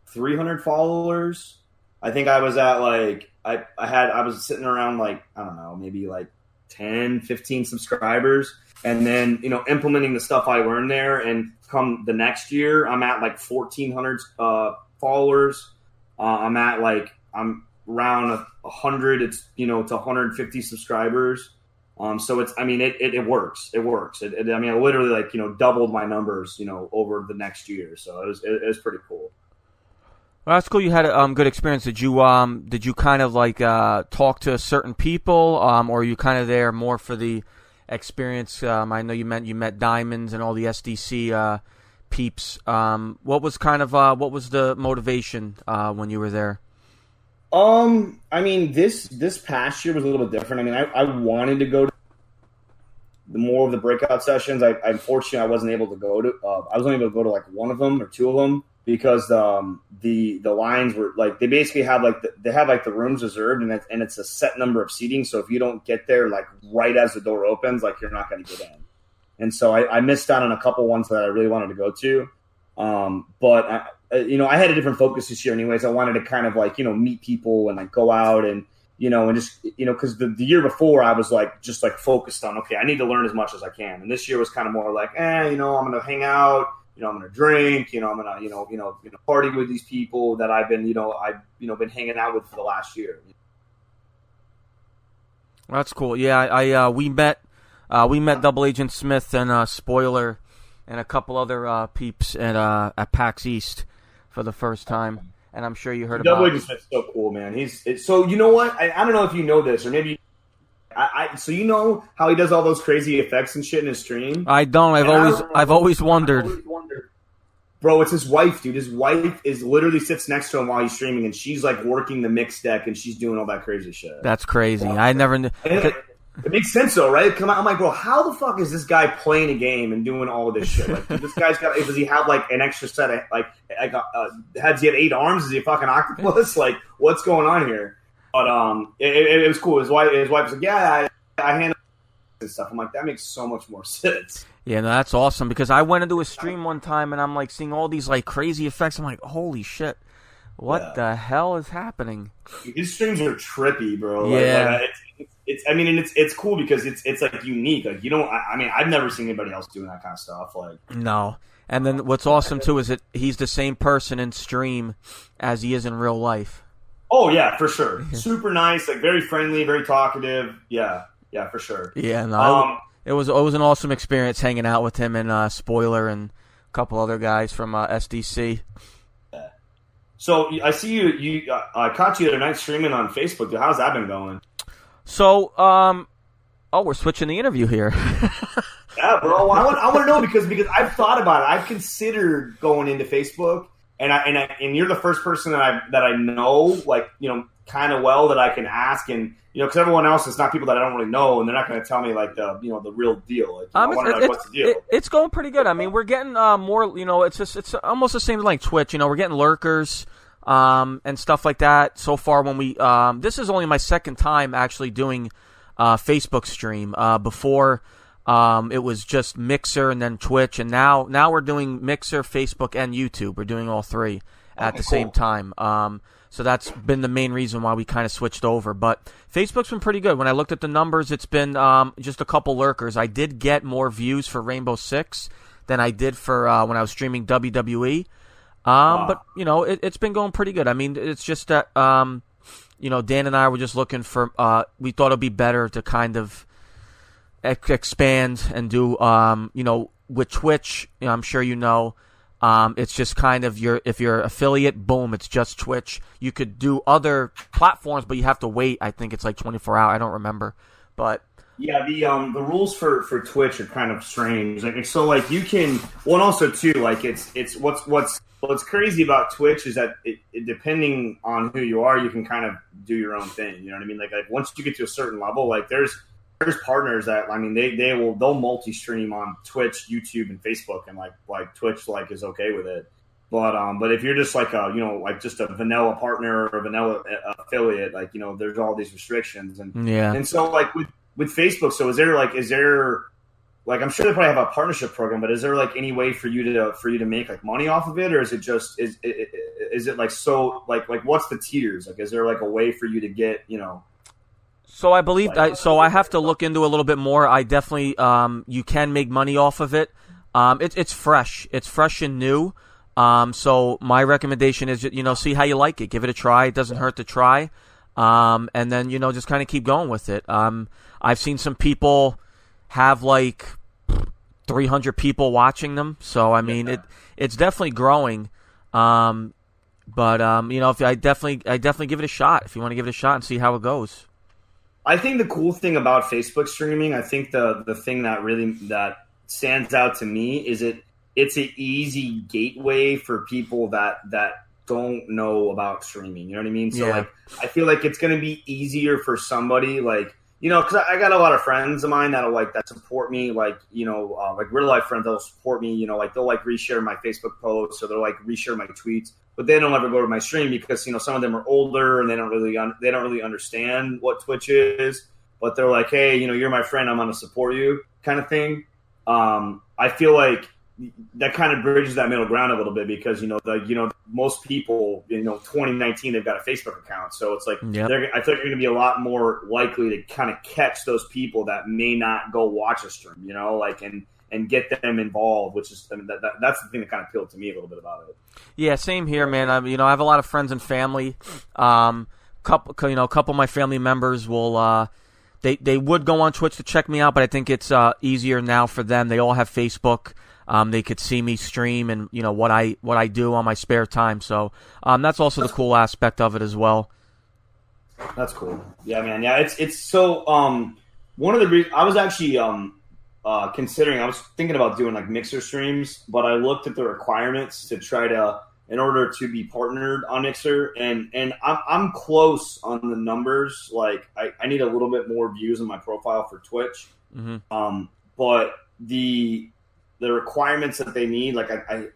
300 followers. I think I was at like I was sitting around like, I don't know, maybe like 10, 15 subscribers. And then, implementing the stuff I learned there, and come the next year, I'm at like 1,400 followers. I'm around 100, it's, to 150 subscribers. So it's, it works. It works. I literally like, doubled my numbers, over the next year. So it was pretty cool. Well, that's cool. You had a good experience. Did you kind of like talk to certain people, or are you kind of there more for the experience? I know you met Diamonds and all the SDC peeps. What was the motivation when you were there? This past year was a little bit different. I wanted to go to more of the breakout sessions. Unfortunately, I wasn't able to go to. I was only able to go to like one of them or two of them because the lines were like, they basically have like the rooms reserved, and it's a set number of seating. So if you don't get there like right as the door opens, like you're not going to get in. And so I missed out on a couple ones that I really wanted to go to. But I had a different focus this year anyways. I wanted to kind of like, meet people and like go out and, and just, cause the year before I was like, just like focused on, okay, I need to learn as much as I can. And this year was kind of more like, I'm going to hang out, I'm going to drink, I'm going to, party with these people that I've been, been hanging out with for the last year. That's cool. Yeah. We met Double Agent Smith and Spoiler and a couple other peeps at PAX East for the first time, and I'm sure you heard about. Double Agent Smith's so cool, man. So you know what? I don't know if you know this, or maybe so you know how he does all those crazy effects and shit in his stream. I don't. I've always wondered. Bro, it's his wife, dude. His wife literally sits next to him while he's streaming, and she's like working the mix deck, and she's doing all that crazy shit. That's crazy. I never knew. It makes sense though, right? I'm like, bro, how the fuck is this guy playing a game and doing all of this shit? Like, this guy's got. Does he have like an extra set of like does he have 8 arms? Is he a fucking octopus? Like, what's going on here? But it was cool. His wife was like, yeah, I handle and stuff. I'm like, that makes so much more sense. Yeah, no, that's awesome because I went into a stream one time and I'm like seeing all these like crazy effects. I'm like, holy shit, what the hell is happening? His streams are trippy, bro. Yeah. It's cool because it's like unique. Like you don't. I've never seen anybody else doing that kind of stuff. Like no. And then what's awesome too is that he's the same person in stream as he is in real life. Oh yeah, for sure. Super nice, like very friendly, very talkative. Yeah, for sure. Yeah, no. It was an awesome experience hanging out with him and Spoiler and a couple other guys from SDC. Yeah. So I see you. I caught you the other night streaming on Facebook. Dude. How's that been going? So, we're switching the interview here. Yeah, bro. I want to know because I've thought about it. I've considered going into Facebook, and you're the first person that I know, like kind of well that I can ask, and because everyone else is not people that I don't really know, and they're not going to tell me like the the real deal. Like, I want to know what's the deal. It's going pretty good. I mean, we're getting more. It's almost the same like Twitch. We're getting lurkers. And stuff like that. So far, when we this is only my second time actually doing Facebook stream. Before it was just Mixer and then Twitch, and now we're doing Mixer, Facebook, and YouTube. We're doing all three at the same time. So that's been the main reason why we kind of switched over. But Facebook's been pretty good. When I looked at the numbers, it's been just a couple lurkers. I did get more views for Rainbow Six than I did for when I was streaming WWE. But, it's been going pretty good. I mean, it's just that, Dan and I were just looking for, we thought it'd be better to kind of expand and do, with Twitch, I'm sure it's just kind of if you're affiliate, boom, it's just Twitch. You could do other platforms, but you have to wait. I think it's like 24 hours. I don't remember, but. Yeah, the rules for Twitch are kind of strange. Like, so like you can, well, and also too, like it's what's crazy about Twitch is that it depending on who you are, you can kind of do your own thing. You know what I mean? Like once you get to a certain level, like there's partners that they'll multi-stream on Twitch, YouTube, and Facebook, and like Twitch like is okay with it. But if you're just like just a vanilla partner or a vanilla affiliate, like there's all these restrictions and so like with Facebook, so is there I'm sure they probably have a partnership program, but is there like any way for you to make like money off of it, or is it just is it like so like what's the tiers? Like is there like a way for you to get So I believe I have to look into a little bit more. I definitely you can make money off of it. It's fresh. It's fresh and new. So my recommendation is see how you like it. Give it a try. It doesn't hurt to try. And then just kind of keep going with it. I've seen some people have like 300 people watching them, so I mean it's definitely growing. But if I definitely give it a shot if you want to give it a shot and see how it goes. I think the cool thing about Facebook streaming, I think the thing that stands out to me is it's an easy gateway for people that don't know about streaming. You know what I mean? So like I feel like it's going to be easier for somebody like because I got a lot of friends of mine that support me, like real life friends that'll support me. Like they'll like reshare my Facebook posts or they'll like reshare my tweets, but they don't ever go to my stream because some of them are older and they don't really understand what Twitch is. But they're like, hey, you're my friend, I'm gonna support you, kind of thing. I feel like that kind of bridges that middle ground a little bit because most people 2019 they've got a Facebook account, so it's like I feel like they're going to be a lot more likely to kind of catch those people that may not go watch a stream, and get them involved, which is that's the thing that kind of appealed to me a little bit about it. Yeah, same here, man. I have a lot of friends and family. Couple of my family members will they would go on Twitch to check me out, but I think it's easier now for them. They all have Facebook. They could see me stream and what I do on my spare time. So that's also the cool aspect of it as well. That's cool. Yeah, man. Yeah, it's so. One of the reasons I was actually considering, I was thinking about doing like Mixer streams, but I looked at the requirements to try to in order to be partnered on Mixer, and I'm close on the numbers. Like I need a little bit more views on my profile for Twitch, but the requirements that they need, like I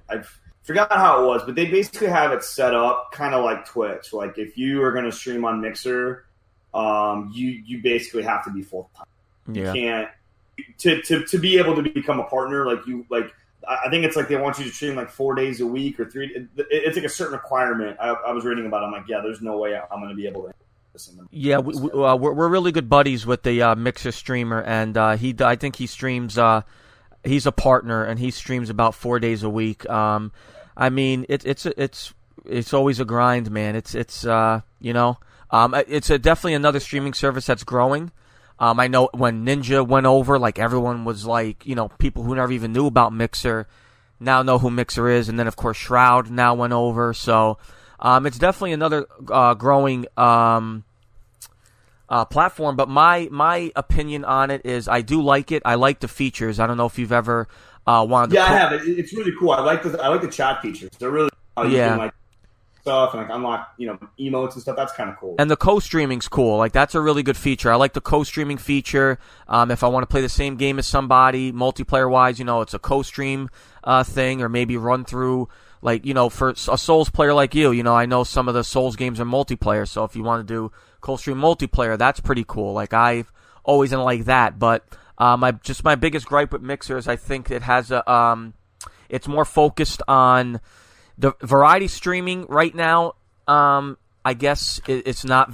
forgot how it was, but they basically have it set up kind of like Twitch. Like if you are going to stream on Mixer, you basically have to be full time. to be able to become a partner, I think it's like they want you to stream like 4 days a week or 3. It's like a certain requirement. I was reading about it. I'm like, yeah, there's no way I'm going to be able to listen. Yeah, we're really good buddies with the Mixer streamer, and I think he streams. He's a partner, and he streams about 4 days a week. I mean, it's always a grind, man. It's definitely another streaming service that's growing. I know when Ninja went over, like everyone was like, people who never even knew about Mixer now know who Mixer is, and then of course Shroud now went over. So it's definitely another growing platform. But my opinion on it is I do like it. I like the features. I don't know if you've ever wanted. Yeah, I have. It's really cool. I like the chat features. They're really you can, like, stuff and like unlock emotes and stuff. That's kind of cool. And the co-streaming's cool. Like that's a really good feature. I like the co-streaming feature. If I want to play the same game as somebody, multiplayer wise, it's a co-stream thing, or maybe run through like for a Souls player like you. I know some of the Souls games are multiplayer, so if you want to do co-stream multiplayer, that's pretty cool. Like I've always been like that. But my biggest gripe with Mixer is I think it has it's more focused on the variety streaming right now. I guess it's not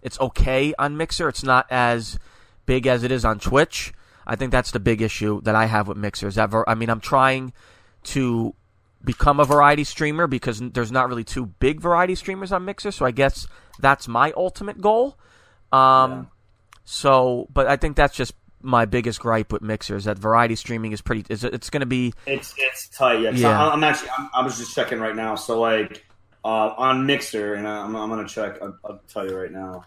it's okay on Mixer. It's not as big as it is on Twitch. I think that's the big issue that I have with Mixer. Is that I'm trying to become a variety streamer because there's not really two big variety streamers on Mixer. So I guess that's my ultimate goal. So, but I think that's just my biggest gripe with Mixer is that variety streaming is it's going to be... It's tight, yeah. I was just checking right now. So, like, on Mixer, and I'm going to check, I'll tell you right now,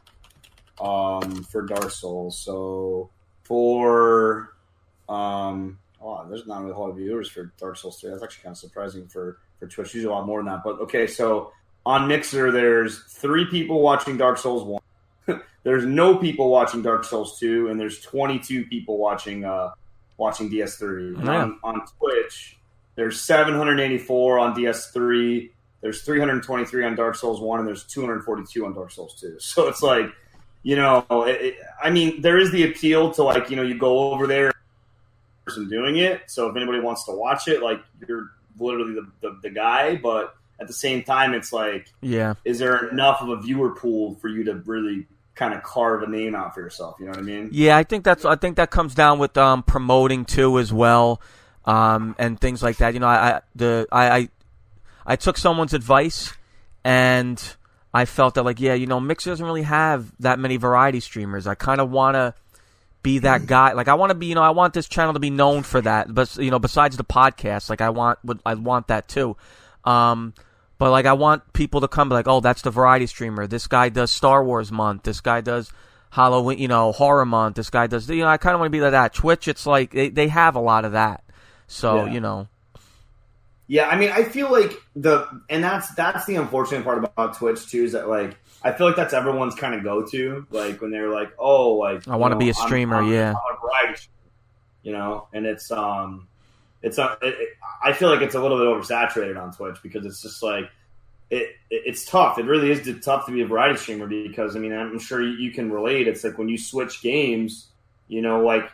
for Dark Souls. So, for... there's not really a lot of viewers for Dark Souls 3. That's actually kind of surprising for Twitch. Usually a lot more than that. But, okay, so on Mixer, there's 3 people watching Dark Souls 1. There's no people watching Dark Souls 2, and there's 22 people watching DS3. Yeah. On Twitch, there's 784 on DS3, there's 323 on Dark Souls 1, and there's 242 on Dark Souls 2. So it's like, there is the appeal to, like, you go over there and doing it. So if anybody wants to watch it, like, you're literally the guy. But at the same time, it's like, is there enough of a viewer pool for you to really kind of carve a name out for yourself? You know what I mean? Yeah, I think that comes down with promoting too as well, and things like that. I took someone's advice, and I felt that like, Mixer doesn't really have that many variety streamers. I kind of want to be that guy. Like I want to be, I want this channel to be known for that. But besides the podcast, like I want that too. But, like, I want people to come, like, oh, that's the variety streamer. This guy does Star Wars month. This guy does Halloween, horror month. This guy does, I kind of want to be like that. Twitch, it's like, they have a lot of that. So, Yeah, I feel like that's the unfortunate part about Twitch, too, is that, like, I feel like that's everyone's kind of go-to. Like, when they're like, oh, like, I want to be a streamer, yeah. I'm a variety streamer, and it's, I feel like it's a little bit oversaturated on Twitch because it's just like it's tough. It really is tough to be a variety streamer because I'm sure you can relate. It's like when you switch games, like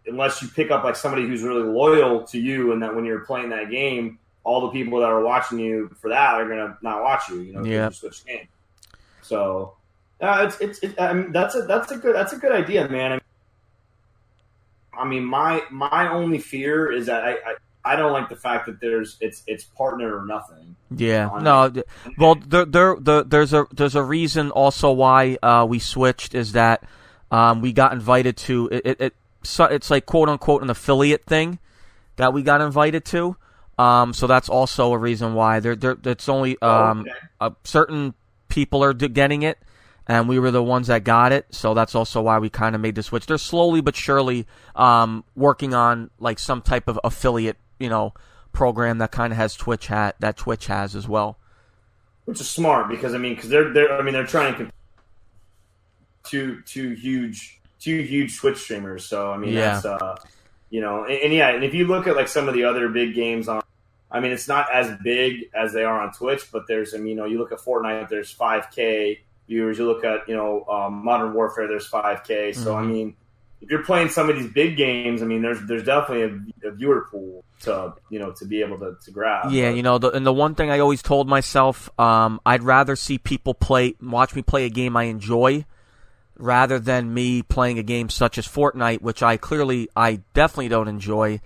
unless you pick up like somebody who's really loyal to you, and that when you're playing that game, all the people that are watching you for that are gonna not watch you. Because you switch games. So that's a good idea, man. My only fear is that I don't like the fact that it's partner or nothing. Yeah, no. Well, there's a reason also why we switched is that we got invited to it's like quote unquote an affiliate thing that we got invited to. So that's also a reason why it's only certain people are getting it. And we were the ones that got it, so that's also why we kind of made the switch. They're slowly but surely working on like some type of affiliate, program that kind of has Twitch has as well. Which is smart because they're trying to two huge Twitch streamers. So that's and if you look at like some of the other big games on, it's not as big as they are on Twitch, but there's you look at Fortnite, there's 5K viewers. You look at Modern Warfare, there's 5K. So if you're playing some of these big games, I mean, there's definitely a viewer pool to be able to grab. Yeah, and the one thing I always told myself, I'd rather see people watch me play a game I enjoy, rather than me playing a game such as Fortnite, which I definitely don't enjoy,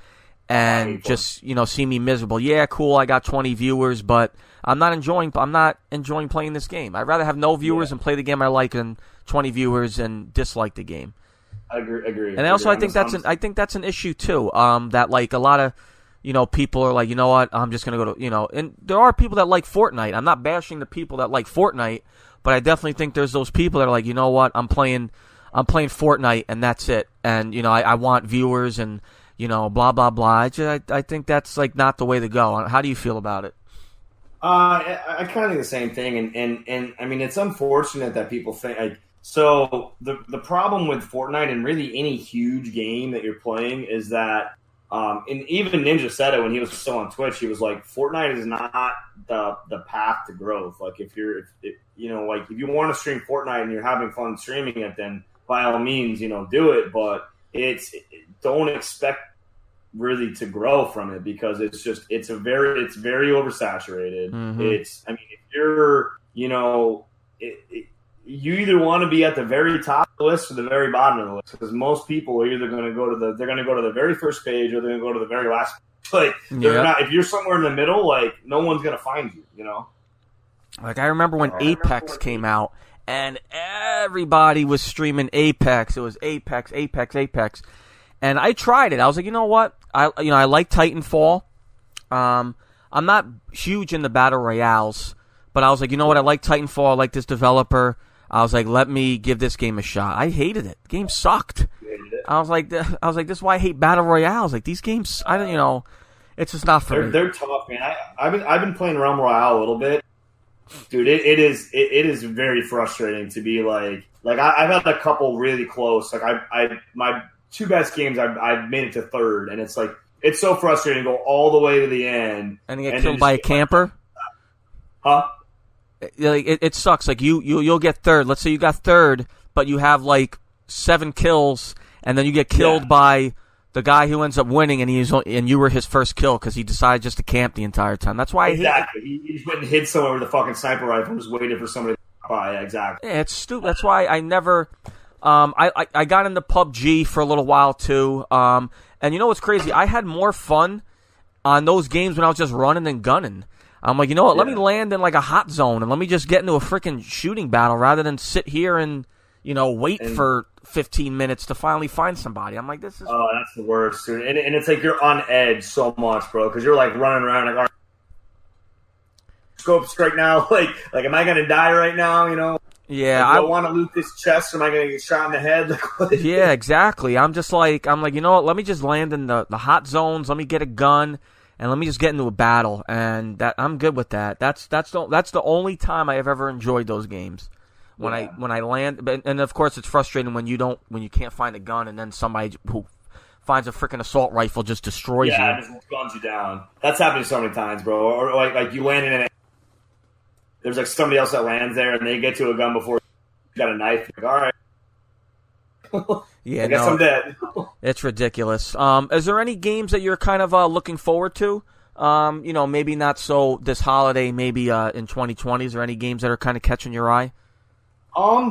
and just see me miserable. Yeah, cool, I got 20 viewers, but I'm not enjoying playing this game. I'd rather have no viewers and play the game I like than 20 viewers and dislike the game. I agree. And also, I think that's an issue too. That like a lot of people are like, you know what, I'm just gonna go to and there are people that like Fortnite. I'm not bashing the people that like Fortnite, but I definitely think there's those people that are like, you know what, I'm playing Fortnite and that's it. And I want viewers and blah blah blah. I think that's like not the way to go. How do you feel about it? I kind of think the same thing, and I mean, it's unfortunate that people think like. So the problem with Fortnite and really any huge game that you're playing is that, and even Ninja said it when he was still on Twitch. He was like, Fortnite is not the path to growth. Like if you want to stream Fortnite and you're having fun streaming it, then by all means, do it. But don't expect really to grow from it because it's very oversaturated. Mm-hmm. If you're you either want to be at the very top of the list or the very bottom of the list because most people are either going to go to the very first page or they're going to go to the very last page. Like not, if you're somewhere in the middle, like no one's going to find you. Like I remember when Apex came out and everybody was streaming Apex. It was Apex, and I tried it. I was like, you know what? I like Titanfall. I'm not huge in the battle royales, but I was like, you know what? I like Titanfall. I like this developer. I was like, let me give this game a shot. I hated it. The game sucked. I was like, this is why I hate battle royales. Like these games, it's just not for me. They're tough, man. I've been playing Realm Royale a little bit, dude. It is very frustrating to be like I've had a couple really close. Like my two best games, I've made it to third, and it's like it's so frustrating to go all the way to the end and get killed by a camper. Huh? It sucks. Like you'll get third. Let's say you got third, but you have like 7 kills, and then you get killed by the guy who ends up winning, and you were his first kill because he decided just to camp the entire time. That's why he just went and hid somewhere with a fucking sniper rifle and just waited for somebody to come by. Yeah, exactly. Yeah, it's stupid. That's why I never. I got into PUBG for a little while too. And you know what's crazy? I had more fun on those games when I was just running and gunning. I'm like, you know what? Let me land in like a hot zone and let me just get into a freaking shooting battle rather than sit here and wait for 15 minutes to finally find somebody. I'm like, this is. Oh, that's the worst, dude. And it's like you're on edge so much, bro, because you're like running around like, all right, scopes right now. Like, am I gonna die right now? Yeah, I want to loot this chest. Or am I gonna get shot in the head? Yeah, exactly. I'm like, you know what? Let me just land in the hot zones. Let me get a gun. And let me just get into a battle, and I'm good with that. That's the only time I have ever enjoyed those games. When I land, and of course it's frustrating when you can't find a gun, and then somebody who finds a freaking assault rifle just destroys you. Yeah, just guns you down. That's happened so many times, bro. Or like you land in it. There's like somebody else that lands there, and they get to a gun before you got a knife. Like, all right. Yeah, I guess I'm dead. It's ridiculous. Is there any games that you're kind of looking forward to? Maybe not so this holiday, maybe in 2020. Is there any games that are kind of catching your eye?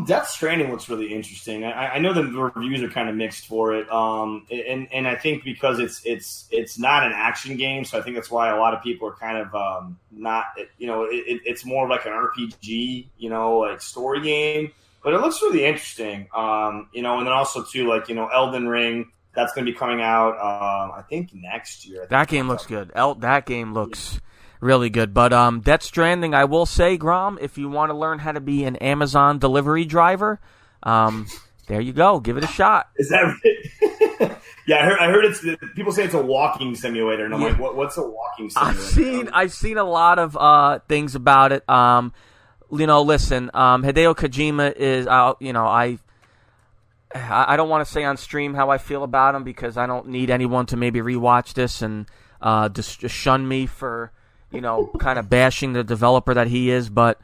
Death Stranding looks really interesting. I know the reviews are kind of mixed for it. And I think because it's not an action game, so I think that's why a lot of people are kind of not. It's more like an RPG, like story game. But it looks really interesting, and then also too, like Elden Ring, that's going to be coming out, I think next year. That game looks good. That game looks really good. But Death Stranding, I will say, Grollm, if you want to learn how to be an Amazon delivery driver, there you go. Give it a shot. Is that right? Yeah, I heard it's people say it's a walking simulator, and I'm like, what's a walking simulator? I've seen a lot of things about it. Listen, Hideo Kojima is, I don't want to say on stream how I feel about him because I don't need anyone to maybe rewatch this and just shun me for, kind of bashing the developer that he is. But,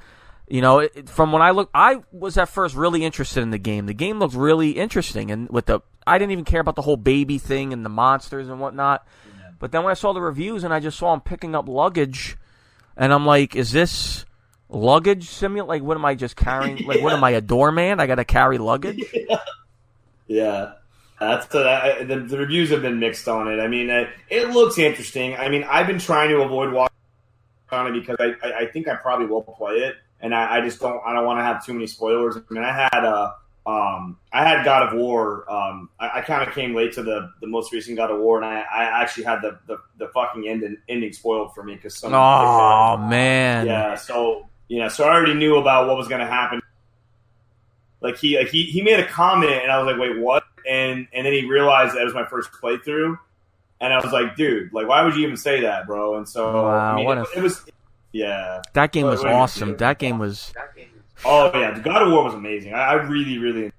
from when I was at first really interested in the game. The game looks really interesting, and with the I didn't even care about the whole baby thing and the monsters and whatnot. Yeah. But then when I saw the reviews and I just saw him picking up luggage, and I'm like, is this luggage simulator? Like, what am I just carrying? Like, what am I, a doorman? I got to carry luggage? Yeah. The reviews have been mixed on it. I mean, it looks interesting. I mean, I've been trying to avoid watching on it because I think I probably will play it, and I just don't want to have too many spoilers. I mean, I had God of War. I kind of came late to the most recent God of War, and I actually had the fucking ending spoiled for me because man, yeah. So I already knew about what was going to happen. Like he made a comment, and I was like, wait, what? And then he realized that it was my first playthrough, and I was like, dude, like, why would you even say that, bro? And so wow, I mean, it was, yeah. That game was awesome. That game was. Oh yeah, God of War was amazing. I really.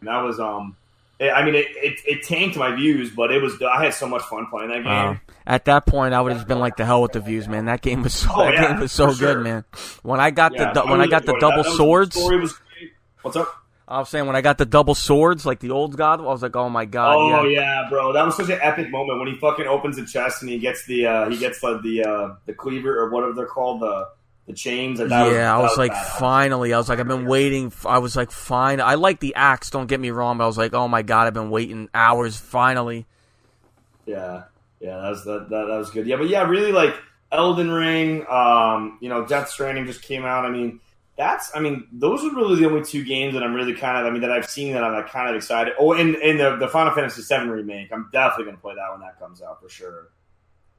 That was it tanked my views, but I had so much fun playing that game. At that point, I would have just been like, the hell with the views, man. That game was so good, sure. Man. When I got the double swords, the story was great. What's up? I was saying when I got the double swords, like the old God, I was like, oh my god. Oh yeah, bro, that was such an epic moment when he fucking opens the chest and he gets the cleaver or whatever they're called, the chains. I was like, finally. I was like, I've been waiting. I was like, fine. I like the axe. Don't get me wrong, but I was like, oh my god, I've been waiting hours. Finally. Yeah, that was good. Yeah, but yeah, really like Elden Ring. Death Stranding just came out. I mean, those are really the only two games that I'm really that I've seen that I'm like kind of excited. Oh, and the Final Fantasy VII remake. I'm definitely gonna play that when that comes out for sure.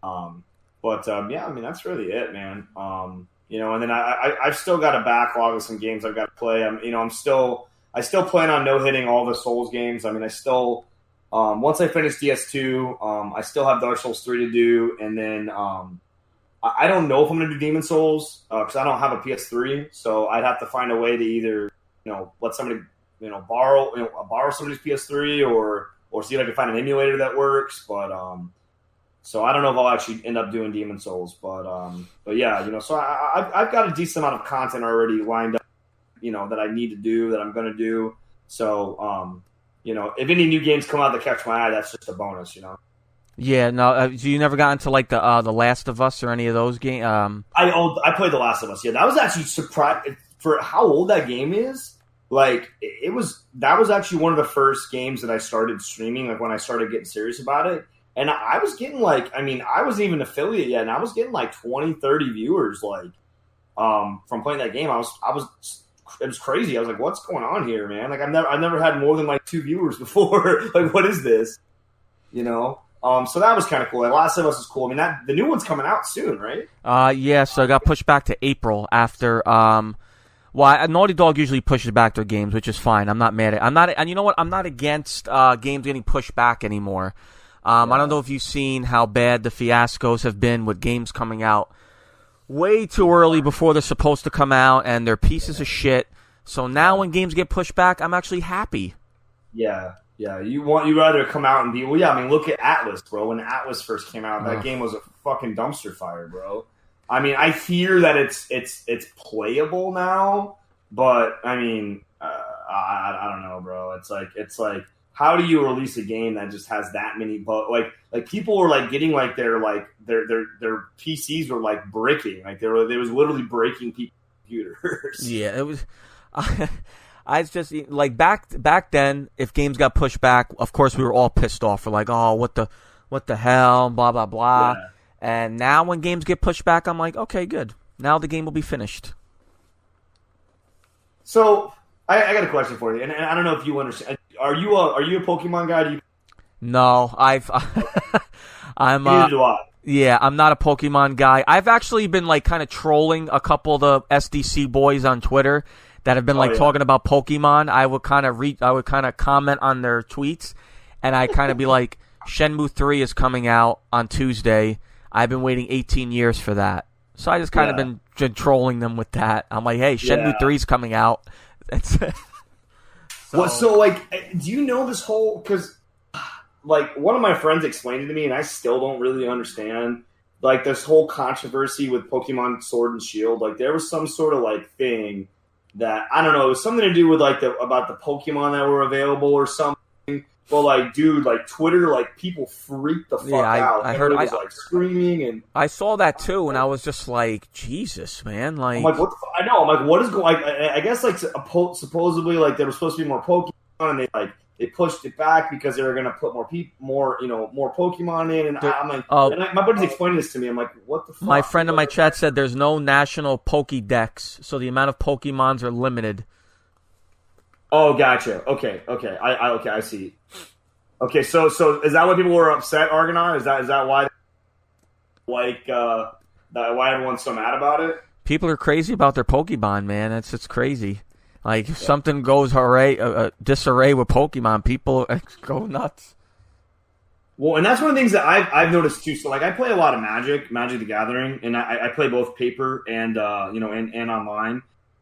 Yeah, I mean that's really it, man. And then I've still got a backlog of some games I've got to play. I still plan on no-hitting all the Souls games. I mean, I still, once I finish DS2, I still have Dark Souls 3 to do, and then I don't know if I'm going to do Demon Souls because I don't have a PS3, so I'd have to find a way to either, let somebody, borrow somebody's PS3 or see if I can find an emulator that works, but so I don't know if I'll actually end up doing Demon Souls, but yeah, so I've got a decent amount of content already lined up, that I need to do, that I'm going to do. So, if any new games come out that catch my eye, that's just a bonus, Yeah, no, you never got into like the Last of Us or any of those games? I played The Last of Us. Yeah, that was actually surprised for how old that game is. Like that was actually one of the first games that I started streaming. Like when I started getting serious about it. And I was getting I wasn't even affiliate yet, and I was getting like 20, 30 viewers from playing that game. It was crazy. I was like, what's going on here, man? Like I've never had more than like 2 viewers before. Like what is this? So that was kind of cool. Like Last of Us is cool. I mean the new one's coming out soon, right? Yeah, so it got pushed back to April after Naughty Dog usually pushes back their games, which is fine. I'm not mad at it. And you know what? I'm not against games getting pushed back anymore. I don't know if you've seen how bad the fiascos have been with games coming out way too early before they're supposed to come out, and they're pieces of shit. So now when games get pushed back, I'm actually happy. Yeah. You rather come out and be look at Atlas, bro. When Atlas first came out, that game was a fucking dumpster fire, bro. I mean, I hear that it's playable now, but I mean, I don't know, bro. It's like. How do you release a game that just has that many bugs? Like people were like getting like their PCs were like breaking. Like they was literally breaking people's computers. Yeah, it was. I just like back then, if games got pushed back, of course we were all pissed off. We're like, oh, what the hell, blah blah blah. Yeah. And now when games get pushed back, I'm like, okay, good. Now the game will be finished. So I got a question for you, and I don't know if you understand. Are you a Pokemon guy? No, I'm. Neither do I. Yeah, I'm not a Pokemon guy. I've actually been like kind of trolling a couple of the SDC boys on Twitter that have been talking about Pokemon. I would kind of comment on their tweets, and I kind of be like, Shenmue 3 is coming out on Tuesday. I've been waiting 18 years for that. So I just kind of been trolling them with that. I'm like, hey, Shenmue 3 is coming out. So do you know this whole, because like one of my friends explained it to me and I still don't really understand like this whole controversy with Pokemon Sword and Shield. Like there was some sort of like thing that, I don't know, it was something to do with like about the Pokemon that were available or something. But like, dude, like Twitter, like people freaked the fuck out. I heard. Everybody was like screaming, and I saw that too, and I was just like, Jesus, man! Like, I'm like, what? I know. I'm like, what is going? I guess like supposedly like there was supposed to be more Pokemon, and they pushed it back because they were gonna put more Pokemon in, and I'm like, my buddy's explaining this to me. I'm like, what the fuck? My friend in my chat said there's no national Pokédex, so the amount of Pokemons are limited. Oh, gotcha. Okay. I see. Okay, so is that why people were upset, Argonaut? Is that why, like, why everyone's so mad about it? People are crazy about their Pokemon, man. It's crazy. Like, if something goes disarray with Pokemon, people go nuts. Well, and that's one of the things that I've noticed too. So, like, I play a lot of Magic the Gathering, and I play both paper and and online.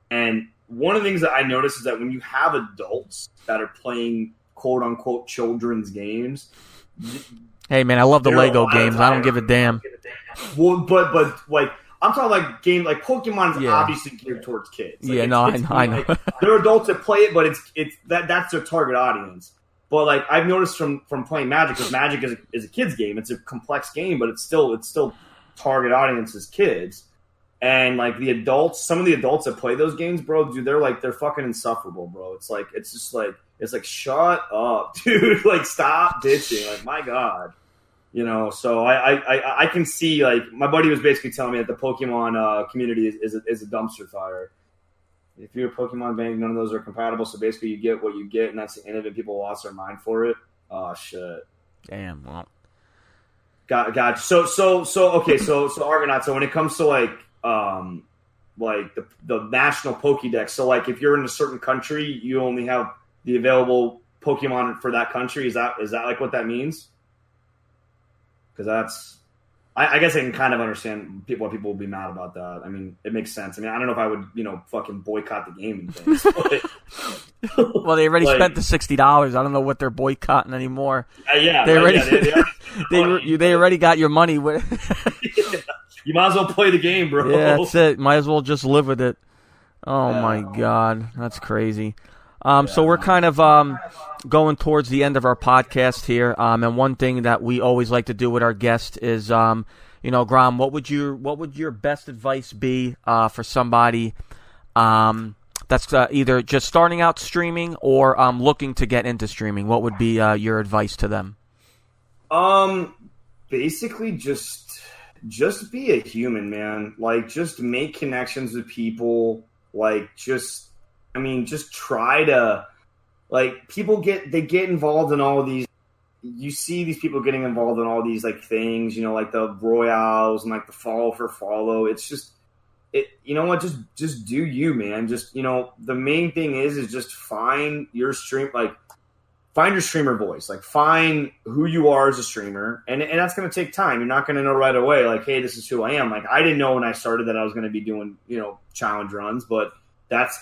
And one of the things that I notice is that when you have adults that are playing quote unquote children's games, hey man, I love the Lego games. I don't give a damn. Well, but like I'm talking like game like Pokemon is obviously geared towards kids. Like, I know. Like, there are adults that play it, but it's that's their target audience. But like I've noticed from playing Magic, because Magic is a kids game. It's a complex game, but it's still target audience is kids. And like some of the adults that play those games, bro, dude, they're fucking insufferable, bro. It's like shut up, dude. Like stop ditching. Like my God, So I can see, like, my buddy was basically telling me that the Pokemon community is a dumpster fire. If you're a Pokemon bank, none of those are compatible. So basically, you get what you get, and that's the end of it. People lost their mind for it. Oh shit. Damn. Well. Got. So okay. So Argonaut. So when it comes to like the national Pokédex. So like if you're in a certain country, you only have the available Pokemon for that country. Is that like what that means? Because that's, I guess I can kind of understand why people will be mad about that. I mean, it makes sense. I mean, I don't know if I would, fucking boycott the game and things. But, well, they already spent the $60. I don't know what they're boycotting anymore. They already got your money with. You might as well play the game, bro. Yeah, that's it. Might as well just live with it. Oh my God, that's crazy. So we're kind of going towards the end of our podcast here, and one thing that we always like to do with our guests is, Grollm, what would your best advice be for somebody that's either just starting out streaming or looking to get into streaming? What would be your advice to them? Basically, just be a human, man. Like, just make connections with people. Like, just try to, like, people get involved in all of these. You see these people getting involved in all these, like, things, like the royales and, like, the follow for follow. It's just, just do you, man. Just, the main thing is just find your find your streamer voice. Like, find who you are as a streamer, and that's going to take time. You're not going to know right away, like, hey, this is who I am. Like, I didn't know when I started that I was going to be doing, challenge runs, but that's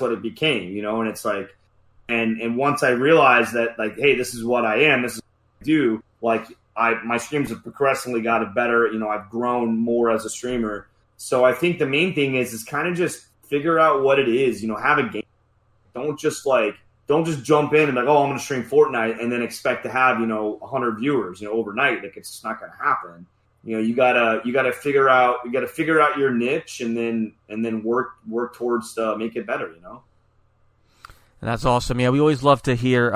what it became, and it's like, and once I realized that, like, hey, this is what I am, this is what I do, like, my streams have progressively gotten better, I've grown more as a streamer. So I think the main thing is kind of just figure out what it is, have a game. Don't just jump in and like, oh, I'm going to stream Fortnite and then expect to have, 100 viewers, overnight. Like, it's just not going to happen. You gotta figure out your niche and then work towards make it better. And that's awesome. Yeah, we always love to hear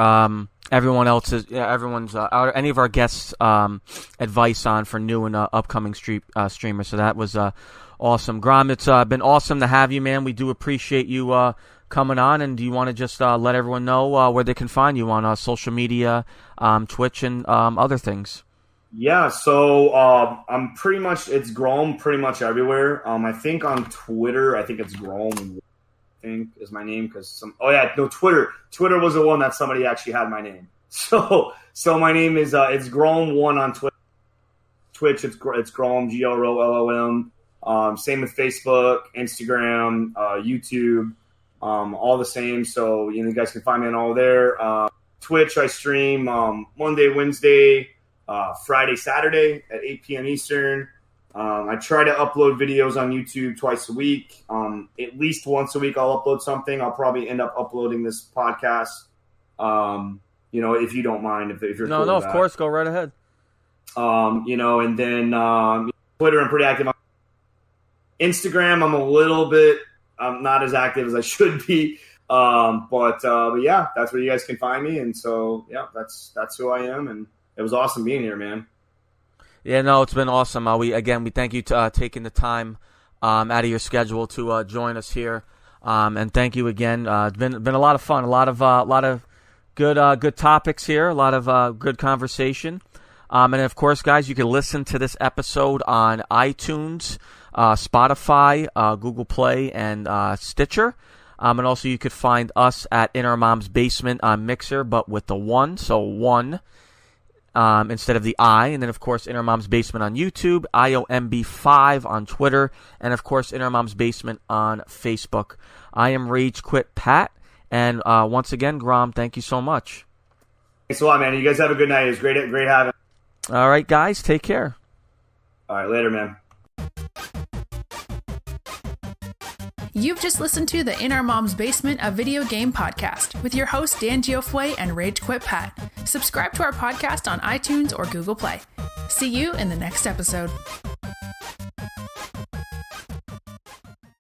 everyone's any of our guests' advice on for new and upcoming streamers. So that was awesome, Grollm. It's been awesome to have you, man. We do appreciate you coming on. And do you want to just let everyone know where they can find you on social media, Twitch, and other things? Yeah, so I'm pretty much, it's Grollm pretty much everywhere. I think on Twitter, it's Grollm, I think is my name, because Twitter was the one that somebody actually had my name. So my name is it's Grollm1 on Twitch. It's Grollm, GROLLM. Same with Facebook, Instagram, YouTube, all the same. So you guys can find me on all there. Twitch, I stream Monday, Wednesday, Friday, Saturday at 8 p.m. Eastern. I try to upload videos on YouTube twice a week. At least once a week I'll upload something. I'll probably end up uploading this podcast. if you don't mind, if you're no, cool no, with of that. course, go right ahead. And then Twitter, I'm pretty active on. Instagram, I'm a little bit not as active as I should be. But yeah, that's where you guys can find me. And so, yeah, that's who I am. And it was awesome being here, man. Yeah, no, it's been awesome. We thank you to taking the time out of your schedule to join us here. And thank you again. It's been a lot of fun, a lot of good topics here, a lot of good conversation. And of course, guys, you can listen to this episode on iTunes, Spotify, Google Play, and Stitcher. And also you could find us at In Our Mom's Basement on Mixer, but with the one, so one instead of the I. And then, of course, In Our Mom's Basement on YouTube, IOMB5 on Twitter, and, of course, In Our Mom's Basement on Facebook. I am Rage Quit Pat, and once again, Grollm, thank you so much. Thanks a lot, man. You guys have a good night. It was great having. All right, guys, take care. All right, later, man. You've just listened to the In Our Mom's Basement, a video game podcast with your hosts Dan Giofue and Rage Quit Pat. Subscribe to our podcast on iTunes or Google Play. See you in the next episode.